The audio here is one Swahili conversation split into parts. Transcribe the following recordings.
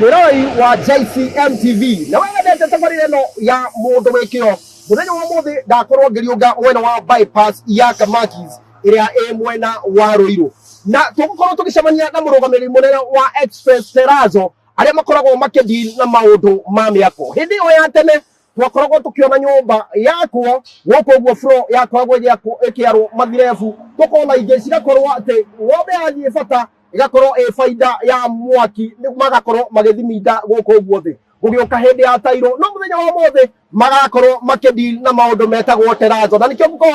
Miroi wa JCM TV na wewe ndete tabarire no ya Mundu Wi Kio muthenya wa muthi ndakorwo ngiriunga mwena wa bypass ya Kamakis iria mwena wa Ruiru na tugukorwo tugicemania na murugamiriri munene wa Express Terazo aria makoragwo makendi na maundu ma miako hindi yo ya tene twakoragwo tukiona nyumba yakwo goko guo floor yakoragwo ikiarwo mathirebu tukona ingi cigakorwo ati ng'ombe yathie bata igakorwo faida ya mwaki magakorwo magithiminda goko guo thi gugioka hindi ya tairo no muthenya wa mothe magakorwo makendi na maundu metagwo Terazo na nikio mko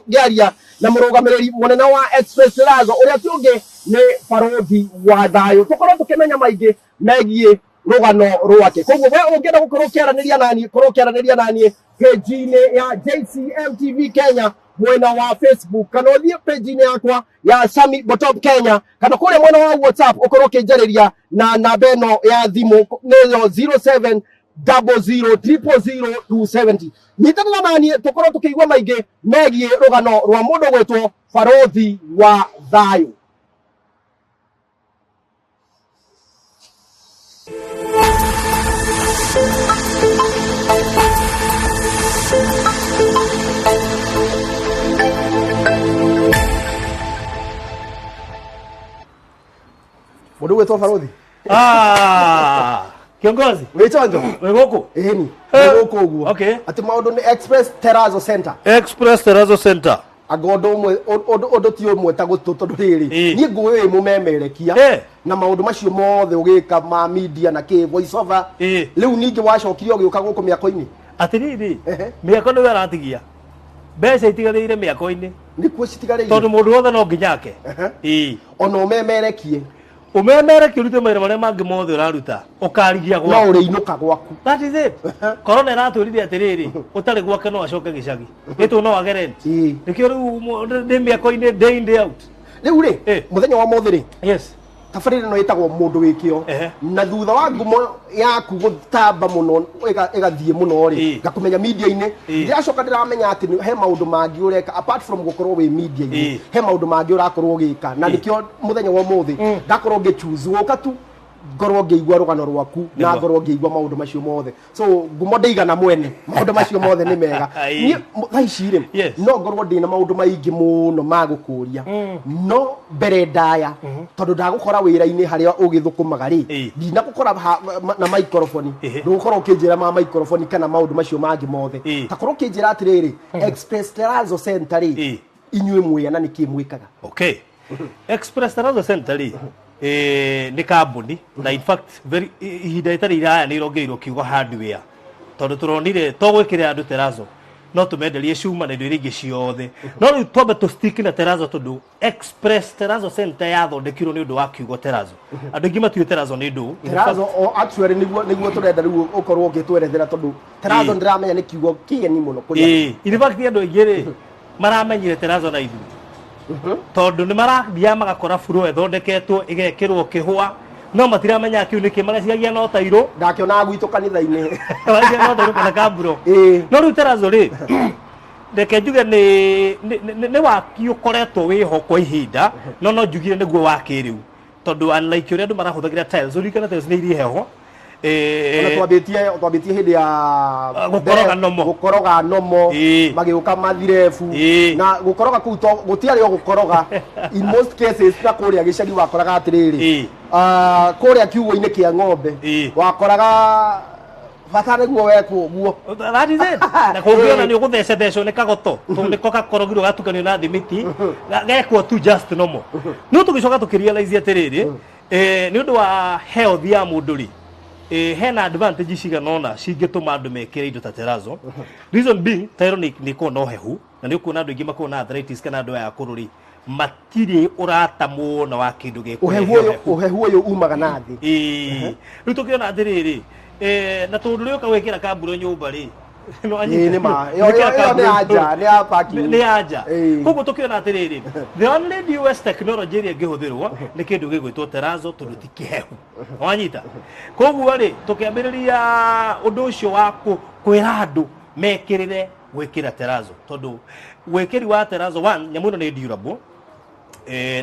ngiaria na murugamiriri munene wa Express Terazo uria tiungi ni Baruthi wa Thayo tukorwo tukimenya maingi megie rugano rwake koguo we ungienda gukorwo kiaraniria nani page-ini ya JCM TV Kenya mwena wa Facebook kana uthie page-ini yakwa ya Sami Botop Kenya kana kule mwena wa WhatsApp ukorwo kinjariria na namba eno ya thimu neyo 0700000270 nyitana nani tukorwo tukigwa maingi megie rugano rwa mundu gwetwo Baruthi wa Thayo. Mundu gwetwo Baruthi. Kiongozi. Wechonjo. Wegoko. Ni. Wegoko guo. Okay. Ati maundu ni Express Terazo Center. Express Terazo Center. Agondo mwe odo ti omwe ta gututo riri. Ni nguwe mumemerekia. Na maundu macio mothe ugika ma media na ke voice over. Riu ningi wacokirio giuka guku miako-ini. Ati riri. Miako ni waratigia. Mbeca itigarire miako-ini. Ni kuo citigarire. Tondu mundu wothe no nginyake. Ono umemerekie. Umemereke urute mawira maria mangi mothe uraruta ukarigia gwaku no uriinuka gwaku. That is it. Corona iratwirithia atiriri utari gwake no acoke gicagi itu no agerenti nikio riu ndi miako-ini day in day out riu ri muthenya wa mothe ri yes tabarire no itagwo Mundu Wi Kio na thutha wa ngumo yaku gutamba muno igathie muno ri ngakumenya media-ini ndiacoka ndiramenya ati he maundu mangi ureka apart from gukorwo wi media-ini he maundu mangi urakorwo gika na nikio muthenya wa muthi ndakorwo ngichoose guka tu ngorwo ngiigua rugano rwaku na ngorwo ngiigua maundu macio mothe so ngumo ndigana mwene maundu macio mothe ni mega ni thaicire no ngorwo ndina maundu maingi muno magukuria no mbere ndaya tondu ndagukora wira-ini haria ugithukumaga ri ndina gukora na microphone ndukorwo kinjira ma microphone kana maundu macio mangi mothe takorwo kinjira atiriri Express Terazo Center ri inyue mwe na niki mwikaga. Okay. Express Terazo Center ri ni kambuni na in fact very ihinda itari iraya ni irongeirwo kiugo hardware tondu turonire to gwikira andu Terazo no tumenderie cuma na indo iria ingi ciothe no riu twambe tu stick na Terazo tondu Express Terazo Center yathondekirwo ni undu wa kiugo Terazo andu ingi matiwe Terazo ni ndu Terazo actually niguo turenda riu ukorwo ngitwerethera tondu Terazo ndiramenya ni kiugo kigeni muno kuri in fact andu aingi ri maramenyire Terazo na ithu tondu ni marathia magakora furo ethondeketwo igekirwo kihwa no matiramenya kiu niki magaciagia no tairo ndakiona gwitu kanitha-ini wagia no tairo kana kamburo no riu Terazo ri ndeke njuge ni waki ukoretwo wiho kwa ihinda no njugire niguo waki riu tondu unlike uria andu marahuthagira tiles urikana tiles ni iri heho ona twambitie hindi ya gukoroga nomo magiuka mathirebu na gukoroga kuu gutiari o gukoroga in most cases na kuria gicagi wakoraga atiriri kuria kiugo-ini kia ng'ombe wakoraga batare guo wekwo guo that is it na kungiona ni uguthecethecwo ni kagoto niko gakorogirwo gatukanio na thimiti gekwo tu just normal no tugicoka tukirealize atiriri ni undu wa health ya mundu ri hena advantage ciganona cingituma andu mekire indo ta Terazo reason being tairo ni ko no hehu na ni kuona andu ingi makona arthritis kana andu ya kururi matiri urata muno wa kindu geko uhehu uyu umaga na thi riu tukiona atiriri na tondu riu kawekira kamburo nyumba ri no anyi ni ma yo ni ya parking ni aja koguo tukiona atiriri the only US technology iria ngihuthirwo ni kindu gigwitwo Terazo tondu ti kihehu wanyita koguo ri tukiambiriria undu ucio wa kwira andu mekirire gwikira Terazo tondu gwikiri wa Terazo one nyamu ino ni durable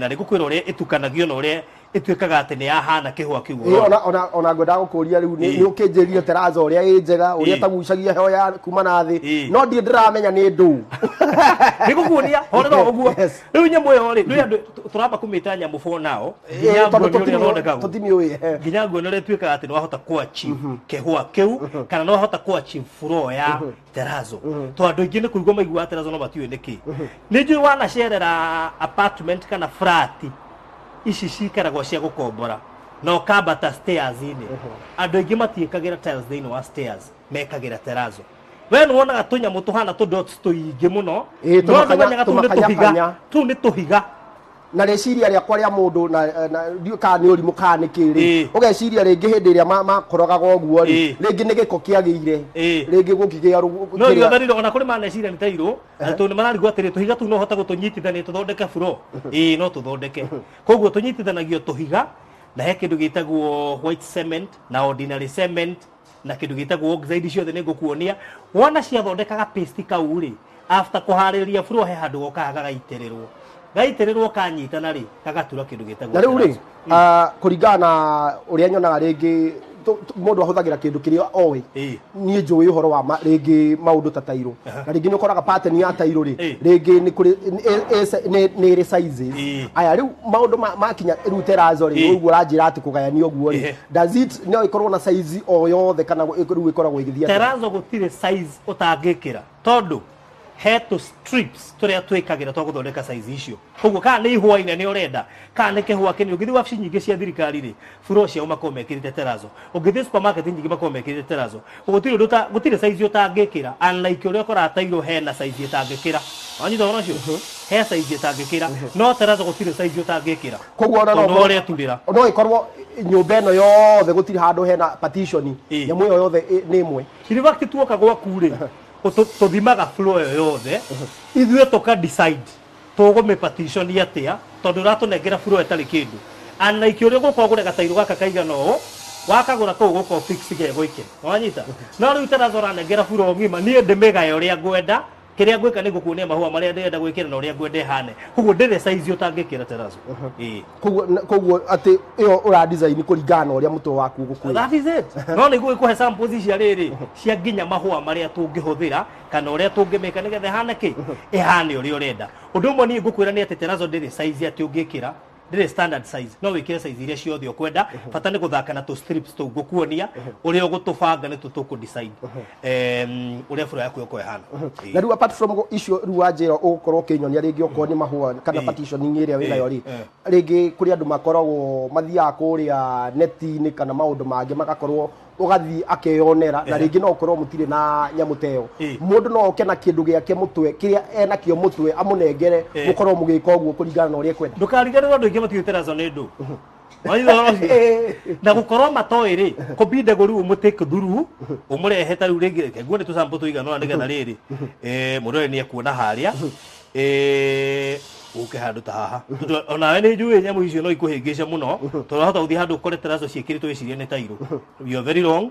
na nigukwira uria itukanagio na uria ituikaga ati ni ahana kihwa kiu ona ngwenda gukuria riu ni ukinjirie terazo uria injega uria tagucagia heho ya kuma na thi no ndi ndiramenya ni ndu nigukuonia horera uguo riu nyamwe yo ri ndu turamba kumita nyamu fo nao tutimiui nginya nguo ni tuikaga ati no hota kwachi kihwa kiu kana no hota kwachi furo ya terazo to andu ingi ni kuigwa maigua terazo no matiwe niki ni njui wana sherera apartment kana flat ici cikaragwo cia gukombora no kambata stairs ini andu ingi matiikagira tiles thini wa stairs mekagira terazo we no wonaga tunyamu tuhana tu dots tuingi muno no ndomenyaga tu ni tuhiga na reciria riakwa ria mundu na ndiuka ni urimu kana kiri ugeciria ringi hindi ria makorogaga uguo ri ringi ni giko kiagire ringi gukigia no yo thari ona kuri maneciria ni tairo tu ni mararigwo atiri tuhiga tu no hota gutunyitithania tuthondeke furo no tuthondeke koguo tunyitithanagio tuhiga na he kindu gitagwo white cement na ordinary cement na kindu gitagwo oxide ciothe ni ngukuonia wona cia thondekaga paste kauri after kuhariria furo he handu gokaga gaitererwo gaitererwo kanyitana ri kagatura kindu gitagwo na riu ri kuringana uria nyonaga ringi mundu ahuthagira kindu kiria owe nie njui uhoro wa ringi maundu ta tairo na ringi ni ukoraga pattern ya tairo ri ringi ni kuri ni ri sizes aya riu maundu makinya riu terazo ri uguo ranjira ati kugayania uguo ri does it no ikorwo na size o yothe kana riu ikoragwo igithia terazo gutire size utangikira tondu heto strips turia twikagira twa guthondeka size icio koguo kana ni ihwa-ine ni urenda kana ni kihwa kini ugithi wabici nyingi cia thirikari ri furo cia makomekirite terazo ugithi supermarket nyingi makomekirite terazo gutire size utangikira unlike uria kora tairo hena size itangikira wanyita ona cio he size itangikira no terazo gutire size utangikira koguo ona no uria turira no ikorwo nyumba eno yothe gutire handu hena partition nyamu yo yothe ni imwe in fact tuoka gwaku ri tuthimaga flow yothe ithuĩ tuka decide tugume partition atia tondu ratunengera flow etari kindu unlike uria gukorwo gure gatairo gaka kaigana ũũ wakagura kau gukorwo fix gego iki wanyita no riu terazo ranengera flow ngima nie ndimigayo uria ngwenda kiria gwika ni gukuonia mahua maria ndenda gwikira na uria ngwende hane koguo ndire size utangikira terazo koguo ati iyo ura design kuringana uria mutu waku gukuira that is it no ni guikuhe samples cia riri cia nginya mahua maria tungihuthira kana uria tungimeka nigetha hane ki ihane uria urenda undu umwe ni ngukwira ni ati terazo ndire size ati ungikira ndire standard size no wikire size iria ciothe ukwenda bata ni guthaka na tu strips tu ngukuonia uria ugutubanga ni tutuku decide uria furo yaku yoko ehana na riu apart from issue riu wanjira ugukorwo kinyonia ringi okwo ni mahua kana partitioning iria wina yo ri ringi kuri andu makoragwo mathia kuria neti-ini kana maundu mangi magakorwo ugathi akeyonera na ringi no ukorwo mutire na nyamuteo mundu no okena kindu giake mutwe kiria ena kio mutwe amunengere gukorwo mugika uguo kuringana na uria kwenda ndukarigane andu ingi matiwe terazo ni ndu na gukorwo matoi ri kubinde guru umuteke thuru umurehe ta riu ringi nguone tu sample tuigana nigetha riri mundu ni ekuona haria uke handu ta haha ona we ni njui nyamu icio no ikuhingice muno turahota uthi handu ukore terazo ciikiritwo icirie ni tairo you very wrong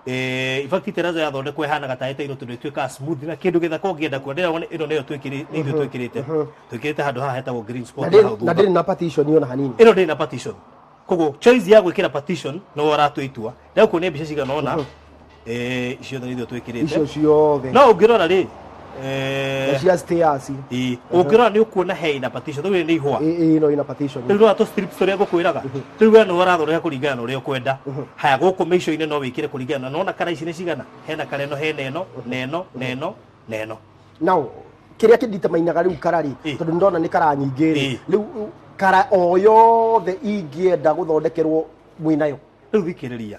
in fact terazo yathondekwo ihanaga ta tairo tundu itwika smooth na kindu githaka ungienda kuendera ino niyo twikirite handu haha hetagwo green spot na ndiri na partition yo na hanini ino ndiri na partition koguo choice ya gwikira partition no waratwitua na kuonia mbica cigana ona icio thoni ithuĩ twĩkĩrĩte icio ciothe no ũngĩrora rĩ cia stairs ũngĩrora nĩ ũkuona hena partition thũĩ nĩ ihwa no ina partition rĩu rwa to strips tũrĩa ngũkwĩraga rĩu we nĩ ũrathondeka kũringana na ũrĩa ũkwenda haya gũkũ mĩico-inĩ no wĩkĩre kũringana na ona kara ici nĩ cigana hena kara ĩno hena ĩno na ĩno now kiria kĩnditamainaga rĩu kara rĩ tondũ ndona nĩ kara nyingĩ rĩ rĩu kara o yothe ingĩenda gũthondekerwo mwĩnayo rĩu thikĩrĩria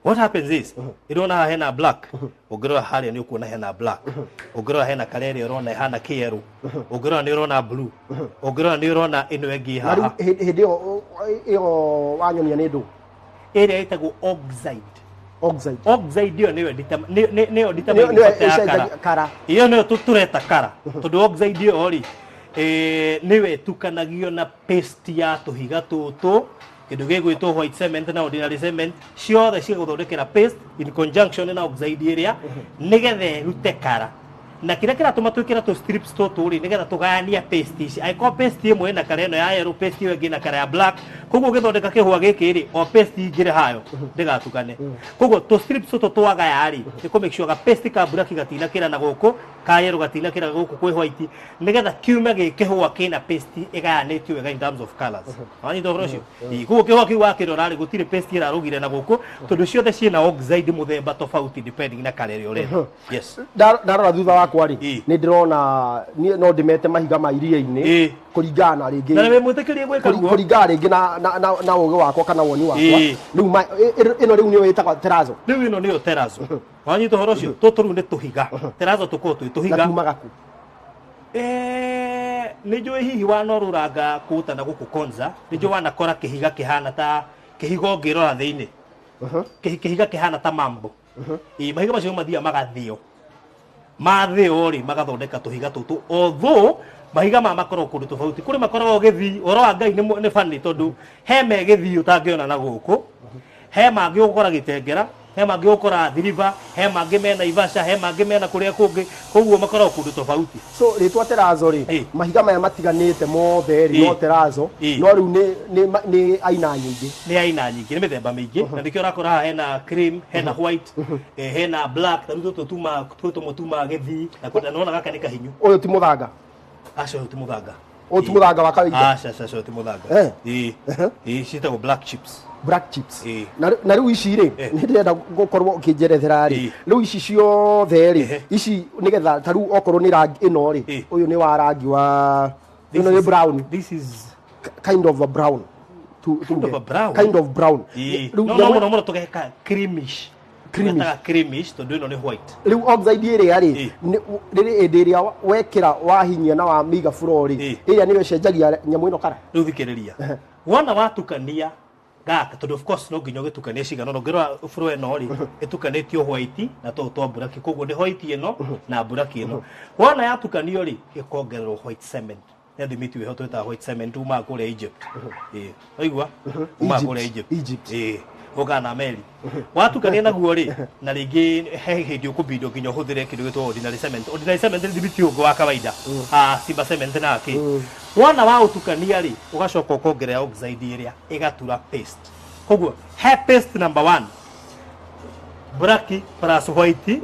what happens is irona hena black ungirora haria ni ukuona hena black ungirora hena karere urona hana kieru ungirora ni urona blue ungirora ni urona ino engi haha hindi iyo wanyonia ni ndu area itagwo oxide iyo niyo determine kara iyo niyo tureta kara tondu oxide iyo ri niwe tukanagio na paste ya tuhiga tutu kindu gigwitwo white cement na ordinary cement ciothe cigathondekera paste in conjunction na oxide area nigethe rute kara na kira kiratuma twikira tu strips tutu ri nigetha tugayania paste ici aiko paste imwe na kara ino ya yellow paste iyo ingi na kara ya black koguo githondeka kihwa giki ri o paste ingire hayo ndigatukane koguo to strips to twaga yari iko make sure ga paste ka buraki gatina kira na goko ka yero gatina kira goko kwe white nigetha kiume gikihwa kina paste igayanitio wega in terms of colors ani ndo rocio koguo kihwa kiwa kiro rari gutire paste ira rugire na goko tondu ciothe ciina oxide muthemba tofauti depending na kalere ore yes ndarora thutha wakwa ri ni ndirona no ndimete mahiga ma iria-ini kuringana ringi na we mwitikirie gwika guo kuringana ringi na ugi wakwa kana woni wakwa riu ino riu ni witagwa terazo riu ino niyo terazo wanyi to horocio totoru ni tuhiga terazo tukotu tuhiga gatumagaku nijo hihi wanoruranga kuta na guku konza nijo wanakora kihiga kihana ta kihigo ngirora thiini kihiga kihana ta mambo mahiga macio mathia magathio mathio ri magathondeka tuhiga tutu although mahiga ma makoro kundu tofauti kuri makoro githi oro wa ngai ni fani tondu he me githi utangiona na guku he mangi ukora gitengera he mangi ukora deliver he mangi mena Ivasha he mangi mena kuria kungi koguo makoro kundu tofauti so ritwa terazo ri mahiga maya matiganite mothe ri no terazo no riu ni aina nyingi ni mithemba mingi na ndikio rakora hena cream hena white hena black taruto tutuma githi na kwenda nona gaka ni kahinyu uyu ti muthanga acio ti muthanga muthanga wa kawaida acio ti muthanga citagwo black chips na riu ici ri ni ndirenda gukorwo ukinjerethera ri riu ici ciothe ri ici nigetha taru okorwo ni rangi ino ri uyu ni wa rangi wa ino ni brown this is kind of a brown kind of brown no tugeka creamish tondu ino ni white riu oxide iri ri riri indi wekira wahinyia na wa miga flori iria niyo cenjagia nyamu ino kara riu thikiriria wona watukania gaka tondu of course no nginya gitukania cigano no ngirwa furo eno ri itukanitio white na to buraki koguo ni white ino na buraki ino wona yatukanio ri gikongererwo white cement ya thimiti we hotweta white cement uma kure Egypt oigwa uma kure Egypt ogana meli watukania naguo ri na ringi he hindi ukubindo nginya huthire kindu gitwa ordinary cement ni thimiti ungo wa kawaida simba cement na ki wona wa utukania ri ugacoka ukongerera oxide iria igatura paste koguo he paste number 1 black plus white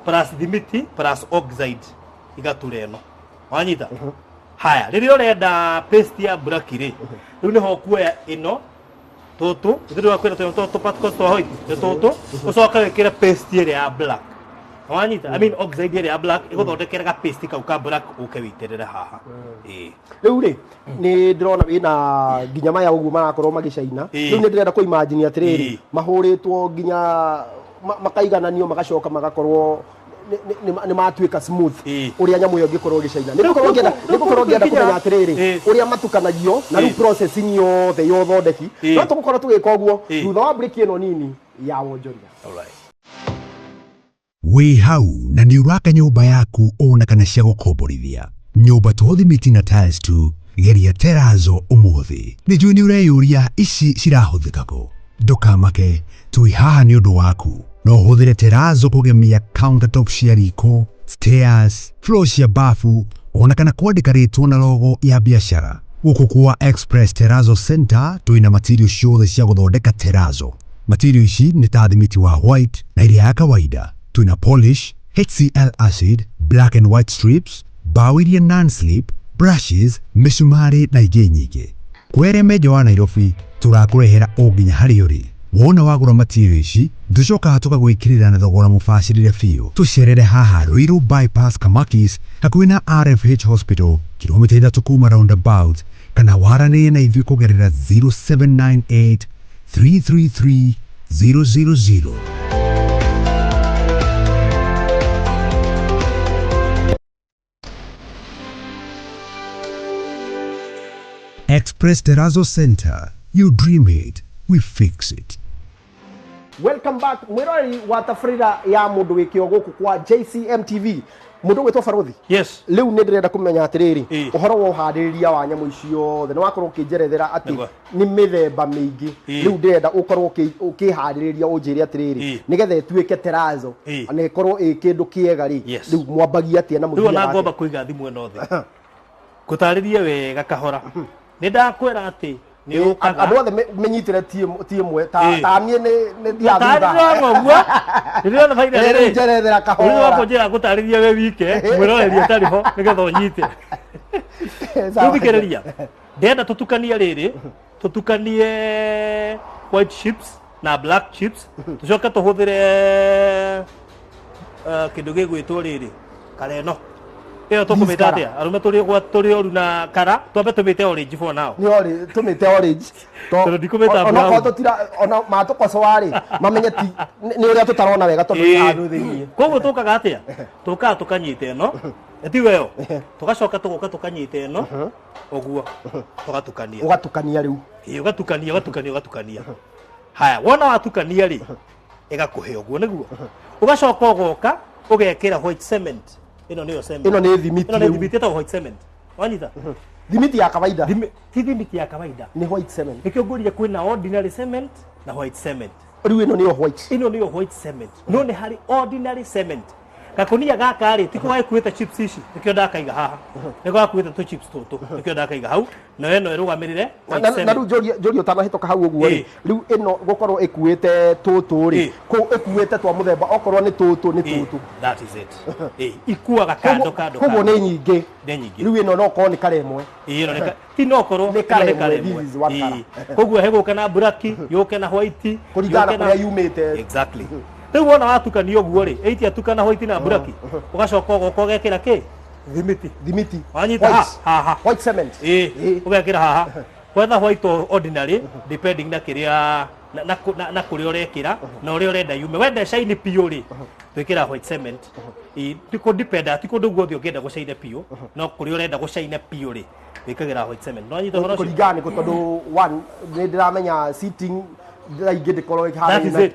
plus thimiti plus oxide igatura eno wanyita haya ririo renda paste ya black ri riu ni ho kuoya ino toto ndio kwenda toto particles to white toto ucoka wekira paste iri ya black wanyita I mean oxide iri ya black iguthondekera ga paste kau ka black ukewiterera haha riu ri ni ndirona wina nginya maya uguo marakorwo magicaina riu ni ndirenda ku imagine atiriri mahuritwo nginya makaigananio magacoka magakorwo ni matuika smooth uria nyamu yo gikorwo gicaina ni gukorwo ngenda kumenya atiriri uria matukanagio na ru processing yothe yo thondeki no tugukorwo tugika uguo thutha wa break ino nini ya wonjoria. Alright, wi hau na ni uraka nyumba yaku ona kana cia gukomborithia nyumba tuthimiti na tiles tu geria terazo umuthi ni juu ni ureyuria ici cirahuthika ko ndukamake tui haha ni undu waku no huthire terazo kugemia countertop cia riko stairs floor cia bafu ona kana kwandika ritwa na logo ya biashara guku kwa Express Terazo Center tuina material ciothe cia guthondeka terazo material ici ni ta thimiti wa white na iria ya kawaida tuina polish HCl acid black and white strips bao iria non-slip brushes misumari na ingĩ nyingĩ kwere mejo wa Nairobi turakurehera o nginya hari uri wona wagura material ici ducoka tukagwikirira na thogora mubacirire biu tucerere haha Ruiru bypass Kamakis hakuhĩ na RFH Hospital kilomita 3 kuma roundabout kana waranĩrie na ithuĩ kugerera 0798 333 000. Express Terazo Center. You dream it, we fix it. Welcome back. Mwirori wa tafrira ya Mundu Wi Kio guku kwa JCM TV. Mundu wetwo Baruthi. Yes. Riu ni ndirenda kumenya atiriri uhoro wa uhandiriria wa nyamu icio the ni wakorwo ukinjerethera ati ni mithemba mingi. Riu ndirenda ukorwo ukihandiriria unjire atiriri nigetha etuike terazo na ikorwo ikindu kiega ri. Riu mwambagia atia na muthia. Riu na ngomba kuiga thimu eno thi. Gutaririe wega kahora. Ni ndakwira ati ni ukaga andå othe menyitire ti mwe ta niä nä thiathutha ndirona faida rä njerethera kahora uri wako njira ngutarithia we wike mwiroreria tari ho nigetha unyite tuthikiriria ndenda tutukanie riri tutukanie white chips na black chips tucoke tuhuthire kindu gigwitwo riri kareno iyo tukumita atia arume turi oru na kara twambe tumite orange for now ni ori tumite orange to ndikumita brown ona ko tira ona matukocoa ri mamenye ti ni uria tutarona wega tondu ni handu thiini koguo tukaga atia tuka tukanyite eno eti weo tugacoka tugoka tukanyite eno oguo tugatukania ugatukania riu ugatukania haya wona watukania ri igakuhe oguo niguo ugacoka ugoka ugekira white cement ino niyo cement ino ni thimiti ta white cement wanyita thimiti ya kawaida thimiti ya kawaida ni white cement nikio nguria kwina ordinary cement na white cement riu ino niyo white cement no ni hari ordinary cement gakunia gaka ri tiko gaikuite chips ici nikio ndakaiga haha niko gakuite tu chips tutu nikio ndakaiga hau no eno irugamirire na riu njori utanahitoka hau uguo ri riu ino gukorwo ikuite tutu ri ku ikuite twa muthemba okorwo ni tutu that is it ikuaga kando koguo ni nyingi riu ino no korwo ni karemwe ino ti no korwo ni karemwe koguo heguka na buraki yuke na white kuringana kuria yumite exactly riu wona watukania oguo ri eitia tukana white na buraki ugacoka ugoka ugekira ki thimiti wanyita haha white cement ugekira haha whether white or ordinary depending na kiria na kuria urekira na uria urenda yume wenda shine pio ri twikira white cement tiko dependa tiko ndugo thio ngenda gucaine pio no kuria urenda gucaine pio ri wikagira white cement no nyita horo kuringana ni tondu one ni ndiramenya sitting ndaige ndikorwo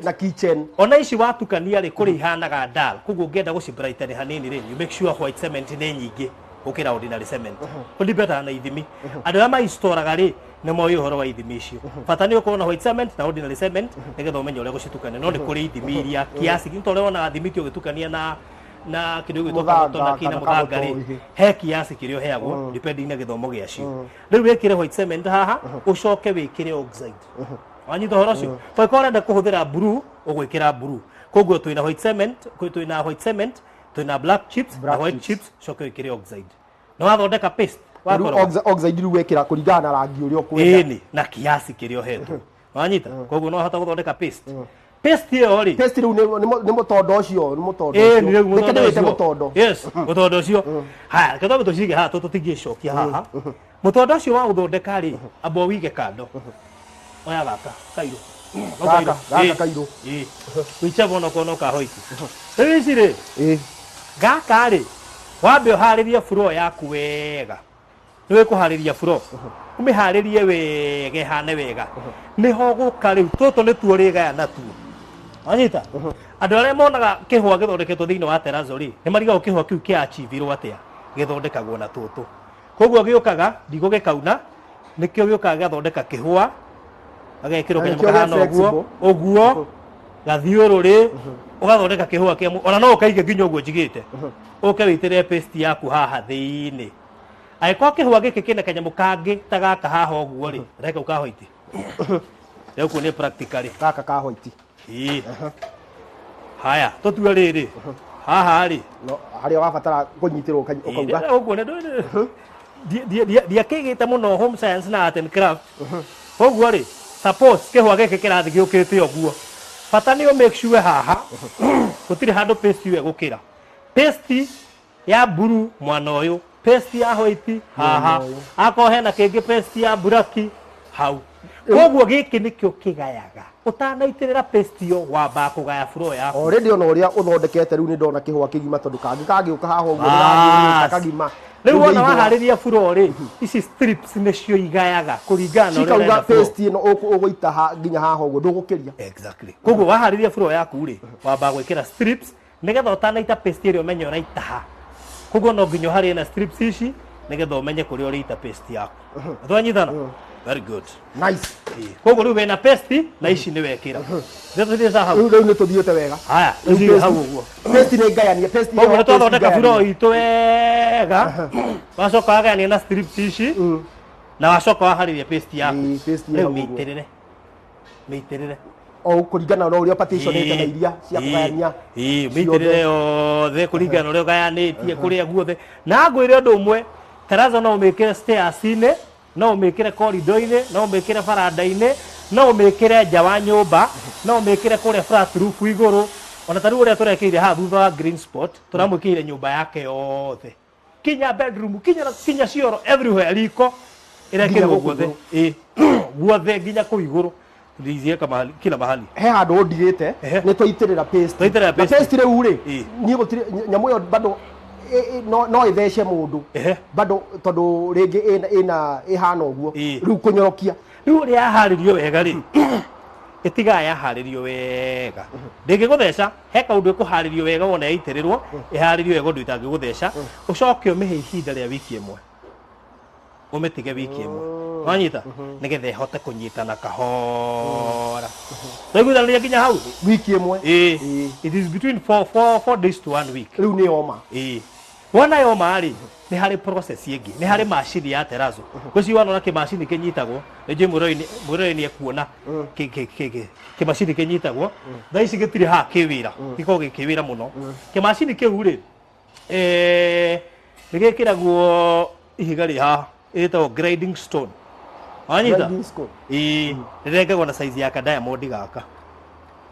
na kitchen ona ici watukania ri kuri ihanaga dal kuguo ngenda gucibrighten hanini ri you make sure white cement ni nyingi ukira ordinary cement kuli better na ithimi andu ama istoraga ri ni moyo uhoro wa ithimi icio bata ni ukorwo na white cement na ordinary cement nigetha umenye uria gucitukania no ni kuri ithimi iria kiasi kintu uria wona thimiti ugitukania na kindu gitwa na kina muthanga ri he kiasi kirio heagwo depending na githomo giacio riu wikire white cement haha ucoke wikire oxide wanyita horo cio to korenda kuhuthira blue ugwikira blue koguo twina white cement twina black chips na white chips coke wikire oxide no wathondeka paste wakora oxide riu wekira kuringana na rangi uria ukwenda na kiasi kirio hetwo wanyita koguo no hota guthondeka paste iyo ri paste riu ni mutondo ucio ni mutondo ni mutondo yes mutondo ucio haya ketho tucige haha tutigicokia haha mutondo ucio wa guthondeka ri abo wige kando oya gaka kairo gaka kairo wicha bono kono ka hoiti ici ri gaka ri wambe uharirie floor yaku wega niwe kuhariria floor umiharirie wega hane wega niho guka riu toto ni tuo rigaya na tuo anyita andu aria monaga kihwa githondeketwo thiini wa terazo ri ni mariga kihwa kiu kia achieviro atia githondekagwo na toto koguo giukaga ndigo gikauna nikio giukaga gathondeka kihwa agekiro kenya mukahana oguo gathiururi ugathondeka kihua kiamu ona no ukaige nginya oguo njigite uke witire paste yaku haha thiini aiko kihua giki kina kenya mukangi ta gaka haha oguo ri reka ukahoiti reu ku ni practically gaka kahoiti haya tutue riri haha ri no hari wabatara kunyitirwo ukauga oguo ne dia kigite muno home science na art and craft oguo ri suppose kihwa giki kirathi giukite oguo bata ni make sure haha gutiri handu paste iwe gukira paste ya blue mwana uyu paste ya white haha akohe na kingi paste ya buraki hau koguo giki nikio kigayaga utanaitirira paste yo wamba kugaya floor yako already ono uria uthondekete riu ni ndona kihwa kigima tondu kangiuka haha uguo ni kagima riu wona wahariria floor ri ici strips nicio igayaga kuringana na uria urenda paste ino uguita nginya haha uguo ndugukiria exactly koguo wahariria floor yaku ri wamba gwikira strips nigetha utanaita paste iri umenye uraita ha koguo no nginya hari na strips ici nigetha umenye kuria uriita paste yaku twanyithana very good nice koguo riu wena paste na ici ni wekira ndio za hau riu ni tuthiete wega haya riu hau uguo paste ni gayania paste ni koguo twathondeka floor itu wega wacoka gayania na strips ici na wacoka waharĩria paste yaku paste rĩu mĩitĩrĩre o kũringana na ũrĩa partitionĩte na iria cia kũgayania mĩitĩrĩre yothe kũringana na ũrĩa ũgayanĩtie kũrĩa guothe na ngwĩre ũndũ ũmwe terazo no ũmĩkĩre stairs-inĩ no ũmĩkĩre corridor-inĩ no ũmĩkĩre baranda-inĩ no ũmĩkĩre nja wa nyũmba no ũmĩkĩre kũrĩa flat roof igũrũ ona tarĩu ũrĩa tũrekĩire haha thutha wa green spot tũramwĩkĩire nyũmba yake yothe kinya bedroom kinya cioro everywhere riko ĩrekĩrwo guothe guothe nginya kũu igũrũ ndizieka mahali kila mahali he handũ ndigĩte nĩ twaitĩrĩra paste rĩu rĩ niĩ gũtirĩ nyamũ ĩyo bado no ĩthece mũndũ bado tondũ rĩngĩ ĩhana ũguo rĩu kũnyorokia rĩu ũrĩa yaharĩrio wega rĩ ĩtigaga yaharĩrio wega ndĩngĩgũtheca he kaũndũ ĩkũharĩrio wega wona yaitĩrĩrwo ĩharĩrio wega ũndũ itangĩgũtheca ũcoke ũmĩhe ihinda rĩa wiki ĩmwe ũmĩtige wiki ĩmwe wanyita nĩgetha ĩhote kũnyitana kahora twaiguithanĩria nginya hau wiki ĩmwe it is between 4 days to 1 week rĩu nĩ yoma wona yoma rĩ nĩ harĩ process ĩngĩ nĩ harĩ macini ya terazo gwĩci wona kĩmacini kĩnyitagwo rĩngĩ mũrori nĩ ekuona kĩmacini kĩnyitagwo thaa ici gĩtirĩ haha kĩwĩra gĩkoragwo gĩkĩwĩra mũno kĩmacini kĩu rĩ nĩ gĩkĩragwo ihiga rĩ haha ĩtagwo grinding stone wanyita rĩrengagwo na size ya diamond gaka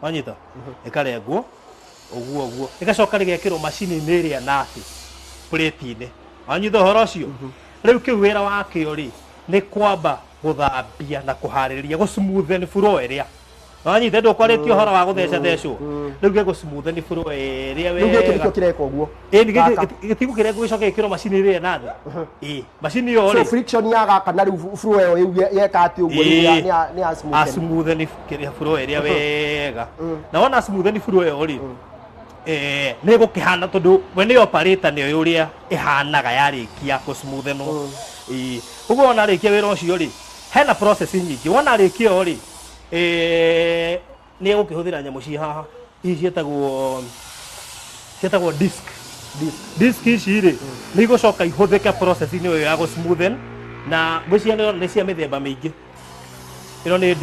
wanyita ĩkarengwo ũguo ĩgacoka rĩgekĩrwo macini-inĩ ĩrĩa nathi plate-inĩ wanyita ũhoro ũcio rĩu kĩu wĩra wakĩo rĩ nĩ kwamba gũthambia na kũharĩrĩria gũsmoothen floor ĩrĩa wanyita ndũkwarĩtie ũhoro wa gũthecathecwo rĩu gĩgũsmoothen floor ĩrĩa wega rĩu gĩkĩ nĩkĩo kĩreka ũguo gĩtigu kĩrengwo gĩcoke gĩkĩrwo macini ĩrĩa nathi macini ĩyo rĩ so friction ya gaka na rĩu floor ĩyo yeka atĩ ũguo nĩ asmoothen floor ĩrĩa wega na wona asmoothen floor ĩyo rĩ nĩ gũkĩhana tondũ we nĩ operator nĩ ũrĩa ĩhanaga yarĩkia gũsmoothenwo ũguo wona arĩkia wĩra ũcio rĩ hena process nyingĩ wona arĩkia ĩyo rĩ nĩ egũkĩhũthĩra nyamũ ci haha ici ciĩtagwo disk ici rĩ nĩ igũcoka ihũthĩke process-inĩ ĩyo ya gũsmoothen na gwĩciria nĩ cia mĩthemba mĩingĩ ĩno nĩ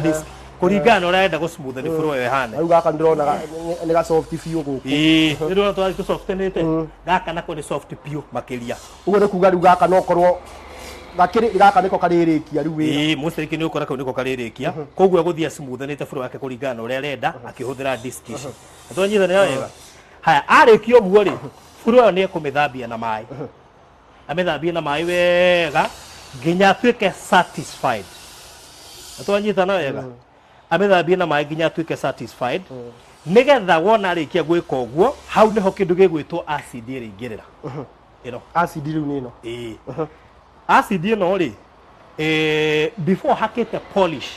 disk kũringana na ũrĩa arenda gũsmoothen floor ĩyo ĩhana rĩu gaka ndĩrona nĩ ga soft biũ gũkũ ndĩrona twarĩ tũsoftenĩte gaka nako nĩ soft biũ makĩria ũguo nĩ kuga rĩu gaka no korwo gaka nĩko karĩrĩkia rĩu wĩra mũciriki nĩ ũkora kau nĩko karĩrĩkia koguo egũthiĩ smoothenĩte floor yake kũringana na ũrĩa arenda akĩhũthĩra disk ici twanyithanĩra wega haya arĩkia ũguo rĩ floor ĩyo nĩ ekũmĩthambia na maĩ amĩthambie na maĩ wega nginya atuĩke satisfied twanyitana wega amĩthambie na maĩ nginya atuĩke satisfied nĩgetha wona arĩkia gwĩka ũguo hau nĩho kĩndũ gĩgwĩtwo acid ĩrĩingĩrĩra ĩno acid rĩu nĩ ĩno acid ĩno rĩ before hakĩte polish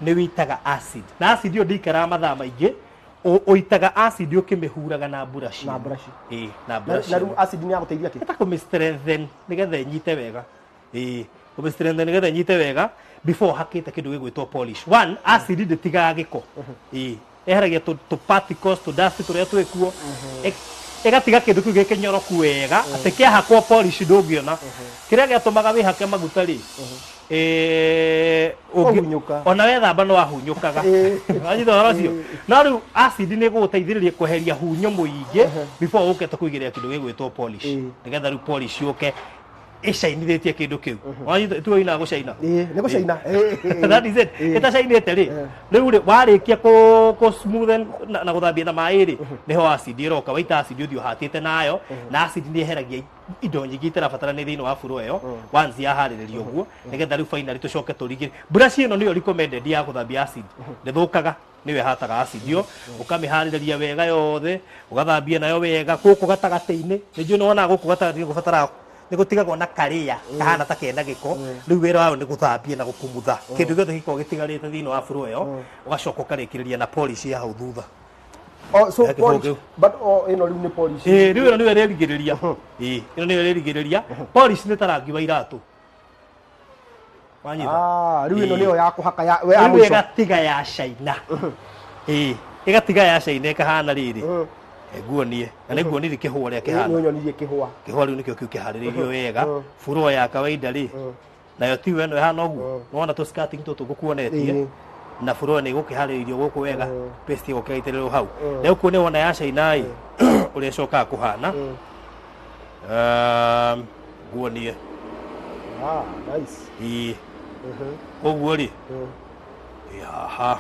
nĩ wĩitaga acid na acid ĩyo ndĩikaraga mathaa maingĩ ũitaga acid ũkĩmĩhuraga na brush na brush na rĩu acid nĩ yagũteithia kĩ kũmĩ strengthen nĩgetha ĩnyite wega kũmĩ strengthen nĩgetha ĩnyite wega before hakĩte kĩndũ gĩgwĩtwo polish one acid ndĩtigaga gĩko eheragia tũ particles tũ dust tũrĩa twĩkuo ĩgatiga kĩndũ kĩu gĩkĩnyoroku wega atĩ kĩahakwo polish ndũngĩona kĩrĩa gĩatũmaga wĩhake maguta rĩ ona wethamba no ahunyũkaga wanyita ũhoro ũcio no rĩu acid nĩ ĩgũgũteithĩrĩria kweheria hunyo mũingĩ before ũkĩte kũigĩrĩra kĩndũ gĩgwĩtwo polish nĩgetha rĩu polish yũke ĩcainithĩtie kĩndũ kĩu wanyita tuoina gũcaina nĩ gũcaina that is it ĩtacainĩte rĩ rĩu rĩ warĩkia kũ-smoothen na gũthambia na maĩ rĩ nĩho acid ĩroka waita acid ũthiĩ ũhatĩte nayo na acid nĩ eheragia indo nyingĩ itarabatarania thĩinĩ wa floor ĩyo once yaharĩrĩrio ũguo nĩgetha rĩu finally tũcoke tũrigĩre brush ĩno nĩyo recommended ya gũthambia acid ndĩthũkaga nĩwe hataga acid ĩyo ũkamĩharĩrĩria wega yothe ũgathambia nayo wega gũkũ gatagatĩ-inĩ nĩnjũĩ nĩwona gũkũ gatagatĩ gũbatara nĩ gũtigagwo na karĩa kahana ta kena gĩko rĩu wĩra wao nĩ gũthambia na gũkumutha kĩndũ gĩothe gĩkoragwo gĩtigarĩte thĩinĩ wa floor ĩyo ũgacoka ũkarĩkĩrĩria na polish ya hau thutha so polish but ĩno rĩu nĩ polish rĩu ĩno nĩyo ĩrĩrigĩrĩria ĩno nĩyo ĩrĩrigĩrĩria polish nĩ ta rangi wa iratũ rĩu ĩno nĩyo ya kũhaka rĩu ĩgatiga ya caina ĩgatiga ya caina ĩkahana rĩrĩ Guonie na nä guonire kä hå rä a kä hana nä nyonirie kä hwa rä u nä kä o kä u kä harä rä irio wega furo ya kawaida rä nayo ti weno ihana å guo nä wona tå skating tå tå gå kuonetie na furo nä gå kä harä irio gå kå wega pesti gå kä gaitä rä rwo hau rä u kuo nä wona yacaina å rä a cokaga kå hana guonie å guo rä yaha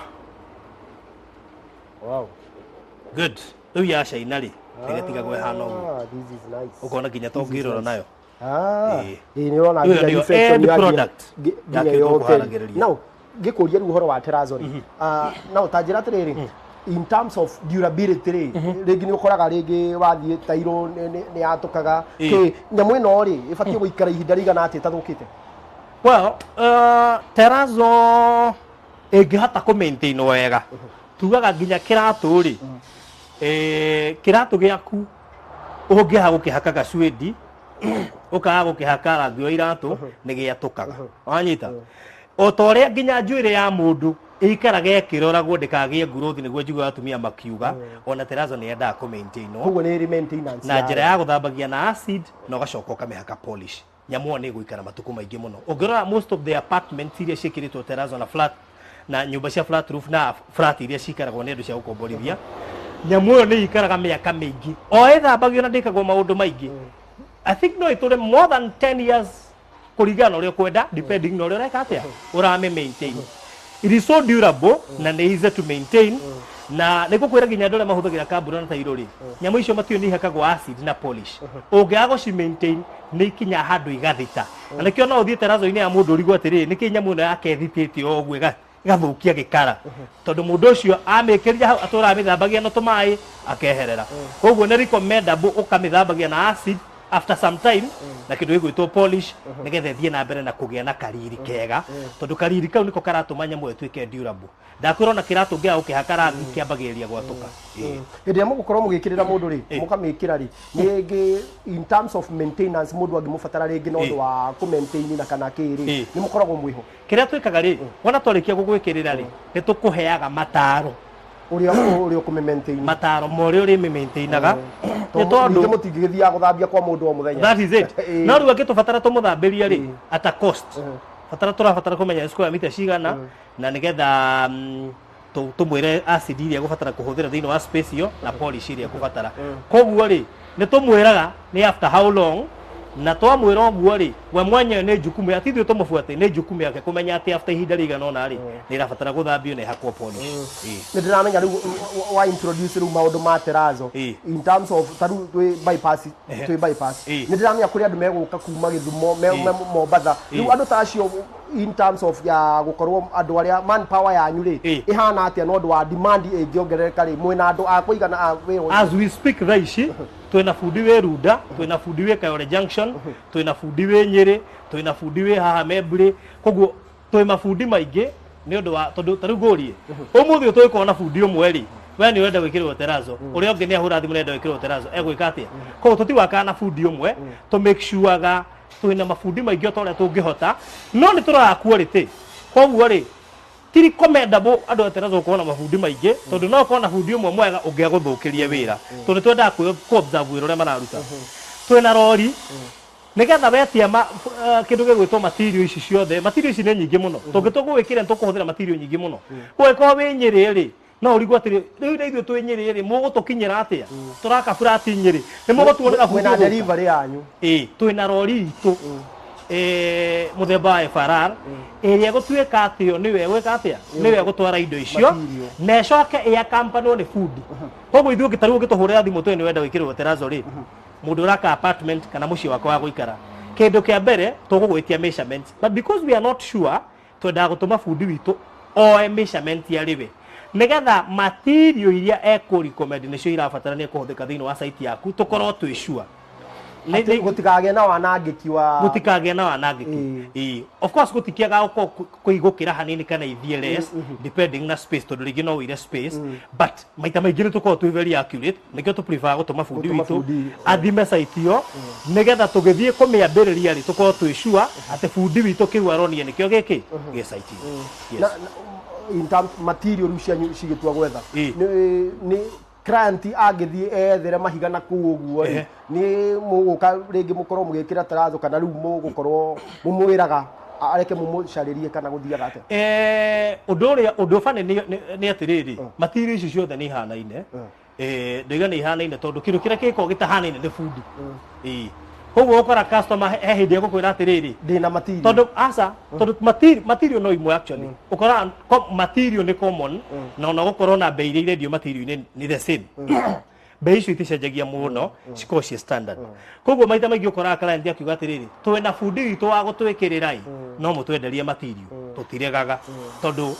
good rä u yacaina rä tigatiga hana å guo å kona nginya to ngä rora nayo nä rona no ngä kå ria rä u horo wa terazo no ta njä ra atä rä rä in terms of durability rä rĩngĩ nĩ ũkoraga rĩngĩ wathiĩ tairũ nĩ yatũkaga nyamũ ĩno rĩ ĩbatiĩ gũikara ihinda rĩigana atĩa ĩtathũkĩte? Well, terazo ĩngĩhota kũ maintain wega tugaga nginya kĩratũ rĩ kĩratũ gĩaku ũngĩaga gũkĩhaka gacuĩndi ũkaga gũkĩhaka rangi wa iratũ nĩ gĩatũkaga wanyita o ta ũrĩa nginya njuĩrĩ ya mũndũ ikaraga ĩkĩroragwo ndĩkagĩe growth nĩguo njiguaga atumia makiuga ona terazo nĩ yendaga kũ maintain koguo nĩ maintenance na njĩra ya gũthambagia na acid na ũgacoka ũkamĩhaka polish nyamũ ĩyo nĩ ĩgũikara matukũ maingĩ mũno ũngĩrora most of the apartments iria ciĩkĩrĩtwo terazo na flat na nyũmba cia flat roof na flat iria cikaragwo nĩ andũ cia gũkomborithia nyamũ ĩyo nĩ ikaraga mĩaka mĩingĩ o ĩthambagio na ndĩkagwo maũndũ maingĩ I think no itũre more than 10 years kũringana ũrĩa ũkwenda depending na ũrĩa ũreka atĩa ũrame maintain. It is so durable na nĩ easy to maintain na nĩ gũkwĩra nginya andũ arĩa mahũthagĩra kambũra na tairũ rĩ nyamũ icio matio nĩ ihakagwo acid na polish ũngĩaga gũci maintain nĩ ikinya handũ igathita na nĩkĩo no ũthiĩ terazo-inĩ ya mũndũ ũrigwo atĩrĩ nĩkĩ nyamũ ĩno yake ĩthitĩte o ũguo ĩgathũkia gĩkara tondũ mũndũ ũcio amĩkĩrire hau atũraga mĩthambagia na tũmaĩ akeherera koguo nĩ recommendable ũkamĩthambagia na acid after some time na kĩndũ gĩgwĩtwo polish nĩgetha ĩthiĩ na mbere na kũgĩa na kariri kega tondũ kariri kau nĩko karatũma nyamũ ĩtuĩke durable ndakwĩra ona kĩratũ ngĩa ũkĩhaka rangi kĩambagĩrĩria gwatũka hĩndĩ ĩrĩa mũgũkorwo mũgĩkĩrĩra mũndũ rĩ mũkamĩkĩra rĩ rĩngĩ in terms of maintenance mũndũ angĩmũbatara rĩngĩ na ũndũ wa kũ maintain na kana kĩrĩ nĩ mũkoragwo mwĩho kĩrĩa twĩkaga rĩ wona twarĩkia gũgwĩkĩrĩra rĩ nĩ tũkũheaga mataro ũrĩa ũkũmĩ maintain mataro morĩa ũrĩ maintainaga nĩ tondũ mũtingĩgĩthiaga gũthambia kwa mũndũ o mũthenya that is it no rĩu angĩtũbatara tũmũthambĩrie rĩ at a cost tũrabatara kũmenya square meter cigana na nĩgetha tũmwĩre acid iria gũbatara kũhũthĩra thĩinĩ wa space iyo na polish iria gũbatara koguo rĩ nĩ tũmwĩraga nĩ after how long na twamwĩra ũguo rĩ we mwenyewe nĩ jukumu ya tithuĩ tũmũbuate nĩ jukumu yake kũmenya atĩ after ihinda rĩigana ũna rĩ nĩ ĩrabatara gũthambio na ĩhakwo polish nĩ ndĩramenya rĩu wa introduce rĩu maũndũ ma terazo in terms of tarĩu twĩ bypass nĩ ndĩramenya kũrĩ andũ megũka kuma Gĩthumo Mombatha rĩu andũ ta acio in terms of ya gũkorwo andũ arĩa manpower yanyu rĩ ĩhana atĩa na ũndũ wa demand ĩngĩongerereka rĩ mwĩna andũ a kũigana as we speak thaa ici twĩna bundi wĩ Runda twĩna bundi wĩ Kayole Junction twĩna bundi wĩ Nyĩrĩ twĩna bundi wĩ haha Membrĩ koguo twĩ mabundi maingĩ nĩ ũndũ wa tondũ tarĩu ngũrie ũmũthĩ ũtũĩkorwo na bundi ũmwe rĩ we nĩ ũrenda gwĩkĩrĩrwo terazo ũrĩa ũngĩ nĩ ahũra thimũ nĩ ũrenda gwĩkĩrĩrwo terazo egwĩka atĩa koguo tũtiwakaga na bundi ũmwe to make sure ga twĩna mabundi maingĩ o ta ũrĩa tũngĩhota no nĩ tũroraga quality koguo rĩ ti recommendable andũ a terazo gũkorwo na mabundi maingĩ tondũ no ũkorwo na bundi ũmwe mwega ũngĩagũthũkĩria wĩra tondũ twendaga kũ-observe wĩra ũrĩa mararuta twĩna rori nĩgetha wetia kĩndũ gĩgwĩtwo material ici ciothe material ici nĩ nyingĩ mũno tũngĩtũgwĩkĩra nĩ tũkũhũthĩra material nyingĩ mũno ũngĩkorwo wĩ Nyĩrĩ rĩ no ũrigwo atĩrĩ rĩu nĩ ithuĩ twĩ Nyĩrĩ rĩ mũgũtũkinyĩra atĩa tũraka flat Nyĩrĩ nĩ mũgũtuonera kwĩna delivery yanyu twĩna rori itũ muthemba wa FRR ĩrĩa gũtuĩka atĩ yo nĩwe gwĩka atĩa nĩwe gũtwara indo icio na ĩcoke ĩakampanwo nĩ bundi koguo ithuĩ ũngĩtarwo ũngĩtũhũrĩra thimũ twĩ nĩ wenda gwĩkĩrĩrwo terazo rĩ mũndũ ũraka apartment kana mũciĩ wakwa wa gũikara kĩndũ kĩa mbere tũgũgwĩtia measurements but because we are not sure twendaga gũtũma bundi witũ oe measurement yarĩwe nĩgetha material iria ekũrecommend nĩcio irabatara nĩ kũhũthĩka thĩinĩ wa site yaku tũkorwo twĩ sure gũtikagĩa na wanangĩki wa gũtikagĩa na wanangĩki of course gũtikiaga kũigũkĩra hanini kana ithiĩ less depending na space tondũ rĩngĩ no wĩire space but maita maingĩ nĩ tũkorwo twĩ very accurate nĩkĩo tũ prefer gũtũma bundi witũ athime site iyo nĩgetha tũgĩthiĩ kũmĩambĩrĩria rĩ tũkorwo twĩ sure atĩ bundi witũ kĩu aronia nĩkĩo gĩkĩ gĩ site iyo in terms material cianyu cigĩtua gwetha nĩ client agithie ethere mahiga na ku uguo ni muguka ringi mukorwo mugikira tarazo kana riu mugukorwo mumwiraga areke mumucaririe kana guthiaga ate undu fane ni atiriri material icio ciothe ni hanaine ndiga ni hanaine tondu kindu kira kiko gitahanaine ni food koguo ukora customer he hindi gukwira atiriri ndina material tondu material no imwe actually ukora material ni common na ona gukorwo na bei ile ndio material ni the same bei icio iticenjagia muno ciko cie standard koguo maita maingi ukora client akiuga atiriri twe na food itu wa gutwikirira no mutwenderie material tutiregaga tondu